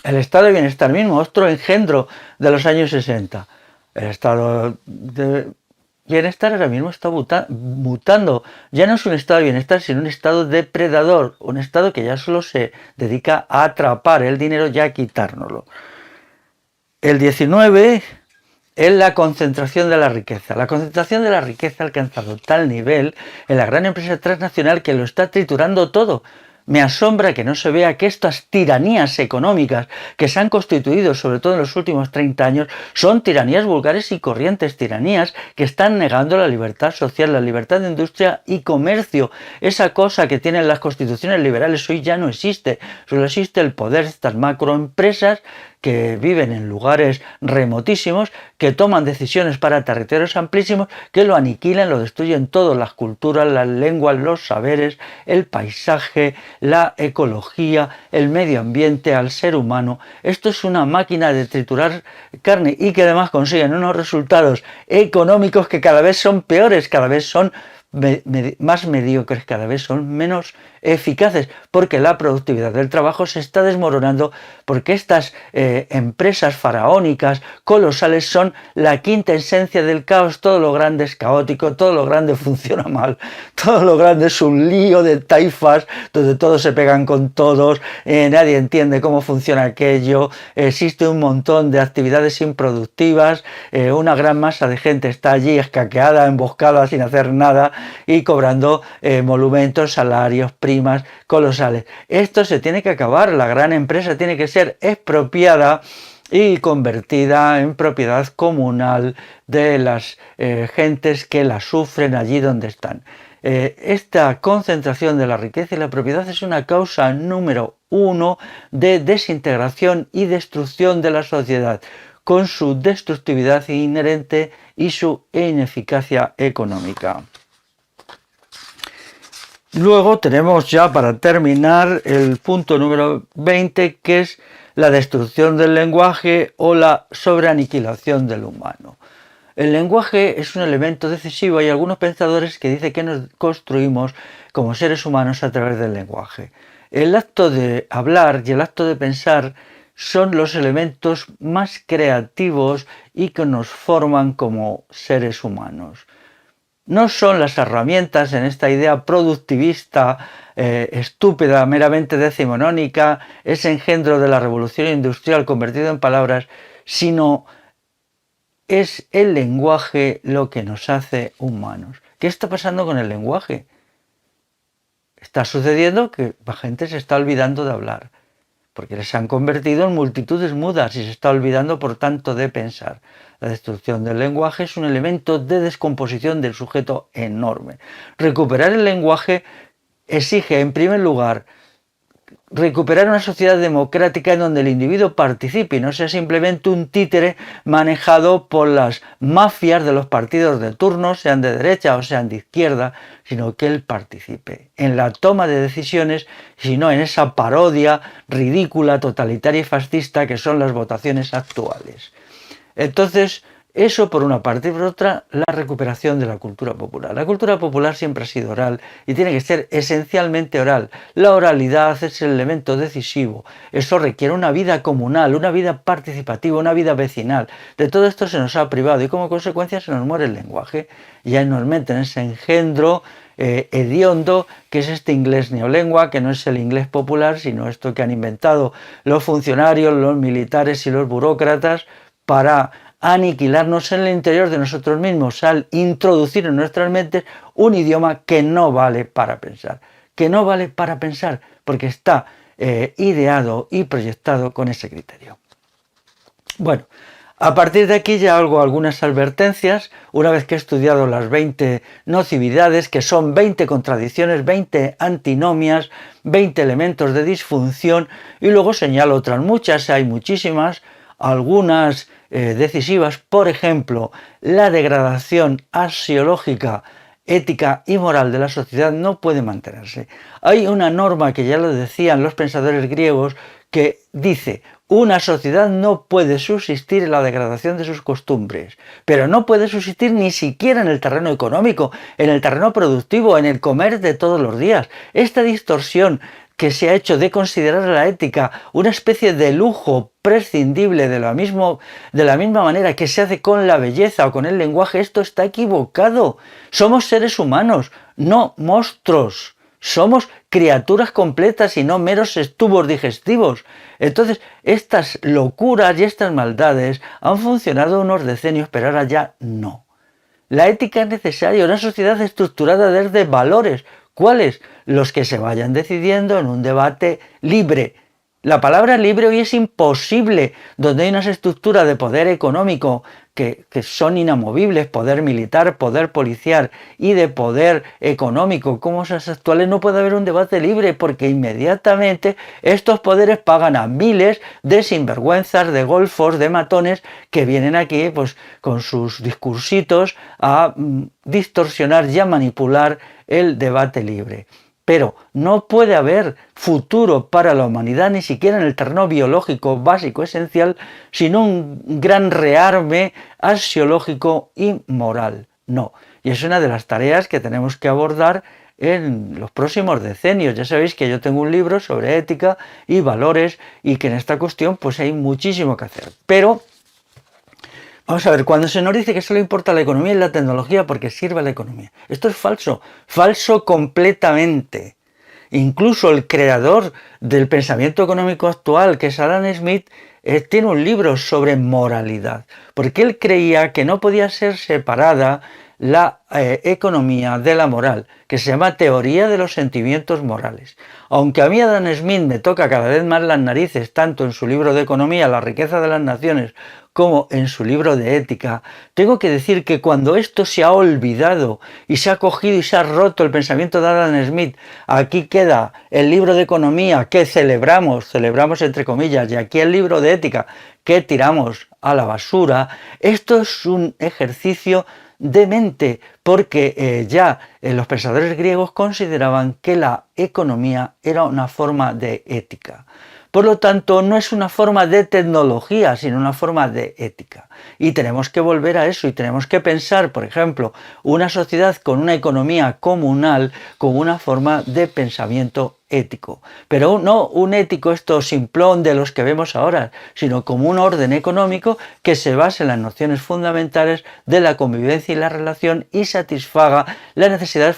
El estado de bienestar mismo, otro engendro de los años 60. El estado de bienestar ahora mismo está mutando. Ya no es un estado de bienestar, sino un estado depredador. Un estado que ya solo se dedica a atrapar el dinero y a quitárnoslo. El 19 es la concentración de la riqueza. La concentración de la riqueza ha alcanzado tal nivel en la gran empresa transnacional que lo está triturando todo. Me asombra que no se vea que estas tiranías económicas que se han constituido, sobre todo en los últimos 30 años, son tiranías vulgares y corrientes, tiranías que están negando la libertad social, la libertad de industria y comercio. Esa cosa que tienen las constituciones liberales hoy ya no existe. Solo existe el poder de estas macroempresas que viven en lugares remotísimos, que toman decisiones para territorios amplísimos, que lo aniquilan, lo destruyen todo, las culturas, las lenguas, los saberes, el paisaje, la ecología, el medio ambiente, al ser humano. Esto es una máquina de triturar carne y que además consiguen unos resultados económicos que cada vez son peores, cada vez son más mediocres, cada vez son menos eficaces, porque la productividad del trabajo se está desmoronando, porque estas empresas faraónicas, colosales, son la quinta esencia del caos. Todo lo grande es caótico, todo lo grande funciona mal, todo lo grande es un lío de taifas, donde todos se pegan con todos, nadie entiende cómo funciona aquello, existe un montón de actividades improductivas, una gran masa de gente está allí escaqueada, emboscada, sin hacer nada, y cobrando monumentos, salarios, primas colosales. Esto se tiene que acabar, la gran empresa tiene que ser expropiada y convertida en propiedad comunal de las gentes que la sufren allí donde están. Esta concentración de la riqueza y la propiedad es una causa número 1 de desintegración y destrucción de la sociedad, con su destructividad inherente y su ineficacia económica. Luego tenemos ya, para terminar, el punto número 20, que es la destrucción del lenguaje o la sobreaniquilación del humano. El lenguaje es un elemento decisivo. Hay algunos pensadores que dicen que nos construimos como seres humanos a través del lenguaje. El acto de hablar y el acto de pensar son los elementos más creativos y que nos forman como seres humanos. No son las herramientas en esta idea productivista, estúpida, meramente decimonónica, ese engendro de la revolución industrial convertido en palabras, sino es el lenguaje lo que nos hace humanos. ¿Qué está pasando con el lenguaje? Está sucediendo que la gente se está olvidando de hablar, porque se han convertido en multitudes mudas y se está olvidando, por tanto, de pensar. La destrucción del lenguaje es un elemento de descomposición del sujeto enorme. Recuperar el lenguaje exige, en primer lugar, recuperar una sociedad democrática en donde el individuo participe y no sea simplemente un títere manejado por las mafias de los partidos de turno, sean de derecha o sean de izquierda, sino que él participe en la toma de decisiones, sino en esa parodia ridícula, totalitaria y fascista que son las votaciones actuales. Entonces, Eso por una parte, y por otra, la recuperación de la cultura popular. La cultura popular siempre ha sido oral y tiene que ser esencialmente oral. La oralidad es el elemento decisivo. Eso requiere una vida comunal, una vida participativa, una vida vecinal. De todo esto se nos ha privado y como consecuencia se nos muere el lenguaje. Y ya nos meten en ese engendro hediondo que es este inglés neolengua, que no es el inglés popular, sino esto que han inventado los funcionarios, los militares y los burócratas para aniquilarnos en el interior de nosotros mismos al introducir en nuestras mentes un idioma que no vale para pensar, porque está ideado y proyectado con ese criterio. Bueno, a partir de aquí ya hago algunas advertencias, una vez que he estudiado las 20 nocividades, que son 20 contradicciones, 20 antinomias, 20 elementos de disfunción, y luego señalo otras muchas, hay muchísimas, algunas decisivas, por ejemplo, la degradación axiológica, ética y moral de la sociedad no puede mantenerse. Hay una norma que ya lo decían los pensadores griegos que dice: una sociedad no puede subsistir en la degradación de sus costumbres, pero no puede subsistir ni siquiera en el terreno económico, en el terreno productivo, en el comer de todos los días. Esta distorsión que se ha hecho de considerar la ética una especie de lujo prescindible de la misma manera que se hace con la belleza o con el lenguaje, esto está equivocado. Somos seres humanos, no monstruos. Somos criaturas completas y no meros estubos digestivos. Entonces, estas locuras y estas maldades han funcionado unos decenios, pero ahora ya no. La ética es necesaria, una sociedad estructurada desde valores. ¿Cuáles? Los que se vayan decidiendo en un debate libre. La palabra libre hoy es imposible, donde hay unas estructuras de poder económico que son inamovibles, poder militar, poder policial y de poder económico como esas actuales, no puede haber un debate libre porque inmediatamente estos poderes pagan a miles de sinvergüenzas, de golfos, de matones que vienen aquí pues con sus discursitos a distorsionar y a manipular el debate libre. Pero no puede haber futuro para la humanidad, ni siquiera en el terreno biológico básico, esencial, sino un gran rearme axiológico y moral. No. Y es una de las tareas que tenemos que abordar en los próximos decenios. Ya sabéis que yo tengo un libro sobre ética y valores y que en esta cuestión pues hay muchísimo que hacer. Pero vamos a ver, cuando se nos dice que solo importa la economía y la tecnología porque sirve a la economía, esto es falso, falso completamente. Incluso el creador del pensamiento económico actual, que es Adam Smith, tiene un libro sobre moralidad, porque él creía que no podía ser separada la economía de la moral, que se llama teoría de los sentimientos morales. Aunque a mí Adam Smith me toca cada vez más las narices, tanto en su libro de economía, La riqueza de las naciones, como en su libro de ética, tengo que decir que cuando esto se ha olvidado y se ha cogido y se ha roto el pensamiento de Adam Smith, aquí queda el libro de economía que celebramos entre comillas, y aquí el libro de ética que tiramos a la basura. Esto es un ejercicio demente, porque los pensadores griegos consideraban que la economía era una forma de ética. Por lo tanto, no es una forma de tecnología, sino una forma de ética. Y tenemos que volver a eso y tenemos que pensar, por ejemplo, una sociedad con una economía comunal como una forma de pensamiento ético. Pero no un ético esto simplón de los que vemos ahora, sino como un orden económico que se base en las nociones fundamentales de la convivencia y la relación y satisfaga las necesidades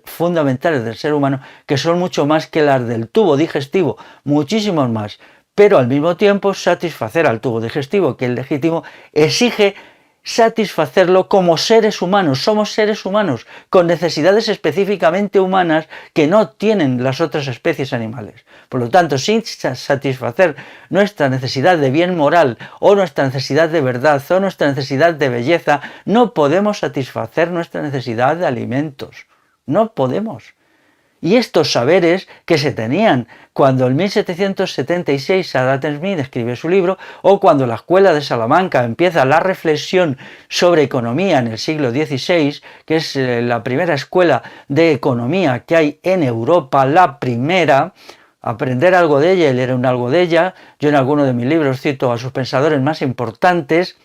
fundamentales del ser humano, que son mucho más que las del tubo digestivo, muchísimos más. Pero al mismo tiempo satisfacer al tubo digestivo, que es legítimo, exige satisfacerlo como seres humanos. Somos seres humanos con necesidades específicamente humanas que no tienen las otras especies animales. Por lo tanto, sin satisfacer nuestra necesidad de bien moral o nuestra necesidad de verdad o nuestra necesidad de belleza, no podemos satisfacer nuestra necesidad de alimentos. No podemos. Y estos saberes que se tenían cuando en 1776 Adam Smith escribe su libro, o cuando la Escuela de Salamanca empieza la reflexión sobre economía en el siglo XVI, que es la primera escuela de economía que hay en Europa, la primera, aprender algo de ella y leer algo de ella. Yo en alguno de mis libros cito a sus pensadores más importantes.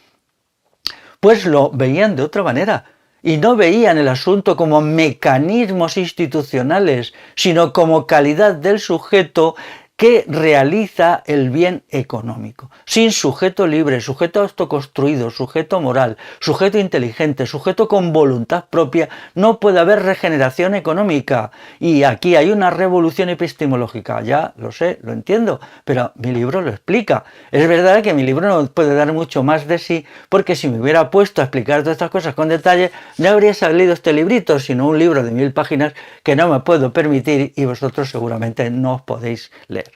pues lo veían de otra manera. Y no veían el asunto como mecanismos institucionales, sino como calidad del sujeto que realiza el bien económico, sin sujeto libre, sujeto autoconstruido, sujeto moral, sujeto inteligente, sujeto con voluntad propia, no puede haber regeneración económica. Y aquí hay una revolución epistemológica, ya lo sé, lo entiendo, pero mi libro lo explica. Es verdad que mi libro no puede dar mucho más de sí, porque si me hubiera puesto a explicar todas estas cosas con detalle, no habría salido este librito, sino un libro de 1000 páginas que no me puedo permitir y vosotros seguramente no os podéis leer.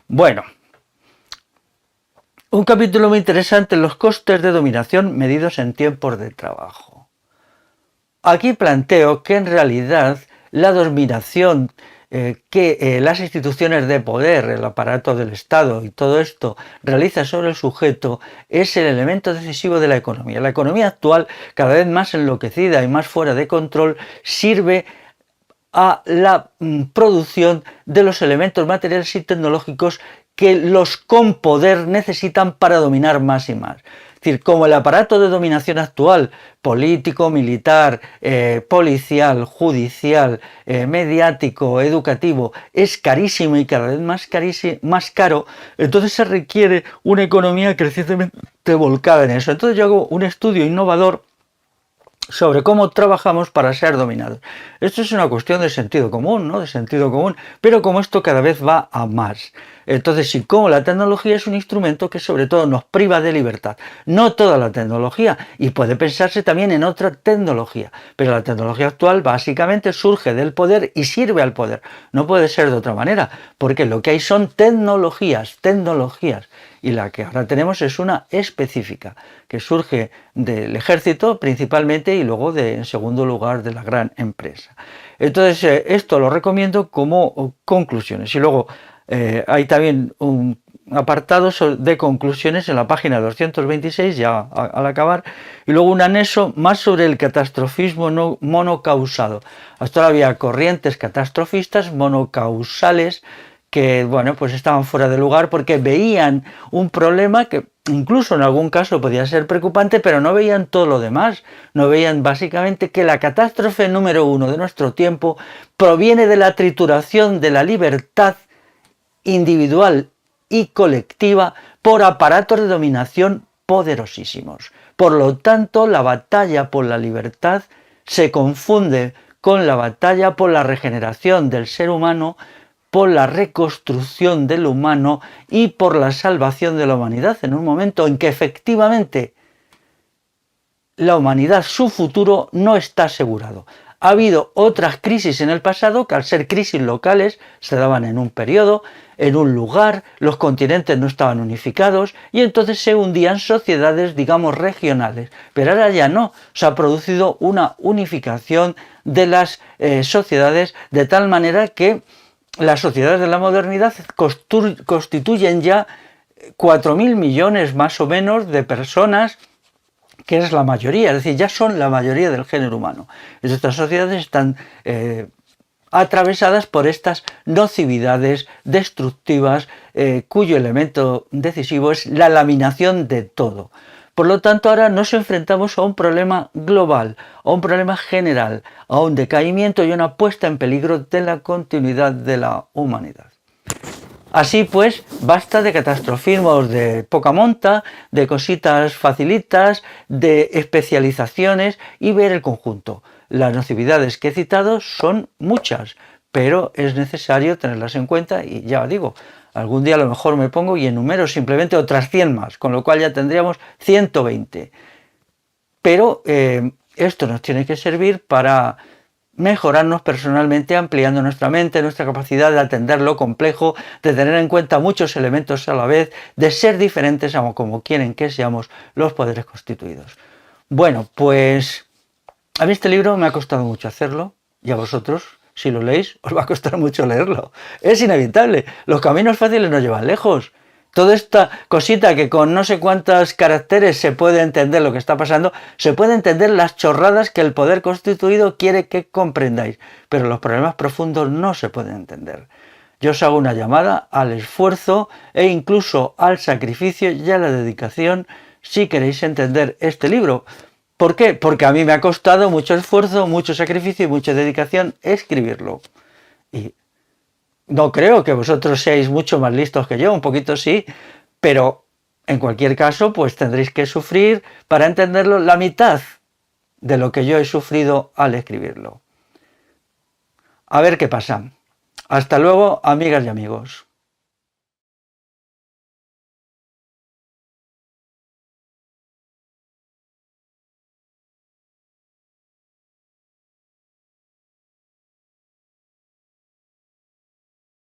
Bueno, un capítulo muy interesante, los costes de dominación medidos en tiempos de trabajo. Aquí planteo que en realidad la dominación que las instituciones de poder, el aparato del Estado y todo esto realiza sobre el sujeto es el elemento decisivo de la economía. La economía actual, cada vez más enloquecida y más fuera de control, sirve a la producción de los elementos materiales y tecnológicos que los con poder necesitan para dominar más y más. Es decir, como el aparato de dominación actual, político, militar, policial, judicial, mediático, educativo, es carísimo y cada vez más caro, entonces se requiere una economía crecientemente volcada en eso. Entonces yo hago un estudio innovador sobre cómo trabajamos para ser dominados. Esto es una cuestión de sentido común, ¿no? De sentido común, pero como esto cada vez va a más. Entonces, sí, como la tecnología es un instrumento que sobre todo nos priva de libertad. No toda la tecnología, y puede pensarse también en otra tecnología, pero la tecnología actual básicamente surge del poder y sirve al poder. No puede ser de otra manera, porque lo que hay son tecnologías, y la que ahora tenemos es una específica, que surge del ejército principalmente y luego en segundo lugar de la gran empresa. Entonces esto lo recomiendo como conclusiones. Y luego hay también un apartado de conclusiones en la página 226, ya al acabar, y luego un anexo más sobre el catastrofismo monocausado. Hasta ahora había corrientes catastrofistas monocausales que, bueno, pues estaban fuera de lugar porque veían un problema que incluso en algún caso podía ser preocupante, pero no veían todo lo demás. No veían básicamente que la catástrofe número 1 de nuestro tiempo proviene de la trituración de la libertad individual y colectiva por aparatos de dominación poderosísimos. Por lo tanto, la batalla por la libertad se confunde con la batalla por la regeneración del ser humano, por la reconstrucción del humano y por la salvación de la humanidad, en un momento en que efectivamente la humanidad, su futuro, no está asegurado. Ha habido otras crisis en el pasado que, al ser crisis locales, se daban en un periodo, en un lugar, los continentes no estaban unificados y entonces se hundían sociedades, digamos, regionales. Pero ahora ya no, se ha producido una unificación de las sociedades de tal manera que las sociedades de la modernidad constituyen ya 4.000 millones más o menos de personas, que es la mayoría, es decir, ya son la mayoría del género humano. Estas sociedades están atravesadas por estas nocividades destructivas, cuyo elemento decisivo es la laminación de todo. Por lo tanto, ahora nos enfrentamos a un problema global, a un problema general, a un decaimiento y una puesta en peligro de la continuidad de la humanidad. Así pues, basta de catastrofismos de poca monta, de cositas facilitas, de especializaciones y ver el conjunto. Las nocividades que he citado son muchas, pero es necesario tenerlas en cuenta y ya digo, algún día a lo mejor me pongo y enumero simplemente otras 100 más, con lo cual ya tendríamos 120. Pero esto nos tiene que servir para mejorarnos personalmente, ampliando nuestra mente, nuestra capacidad de atender lo complejo, de tener en cuenta muchos elementos a la vez, de ser diferentes a como quieren que seamos los poderes constituidos. Bueno, pues a mí este libro me ha costado mucho hacerlo, y a vosotros, si lo leéis, os va a costar mucho leerlo. Es inevitable, los caminos fáciles nos llevan lejos. Toda esta cosita que con no sé cuántos caracteres se puede entender lo que está pasando, se puede entender las chorradas que el poder constituido quiere que comprendáis, pero los problemas profundos no se pueden entender. Yo os hago una llamada al esfuerzo e incluso al sacrificio y a la dedicación si queréis entender este libro. ¿Por qué? Porque a mí me ha costado mucho esfuerzo, mucho sacrificio y mucha dedicación escribirlo. Y no creo que vosotros seáis mucho más listos que yo, un poquito sí, pero en cualquier caso, pues tendréis que sufrir para entenderlo la mitad de lo que yo he sufrido al escribirlo. A ver qué pasa. Hasta luego, amigas y amigos.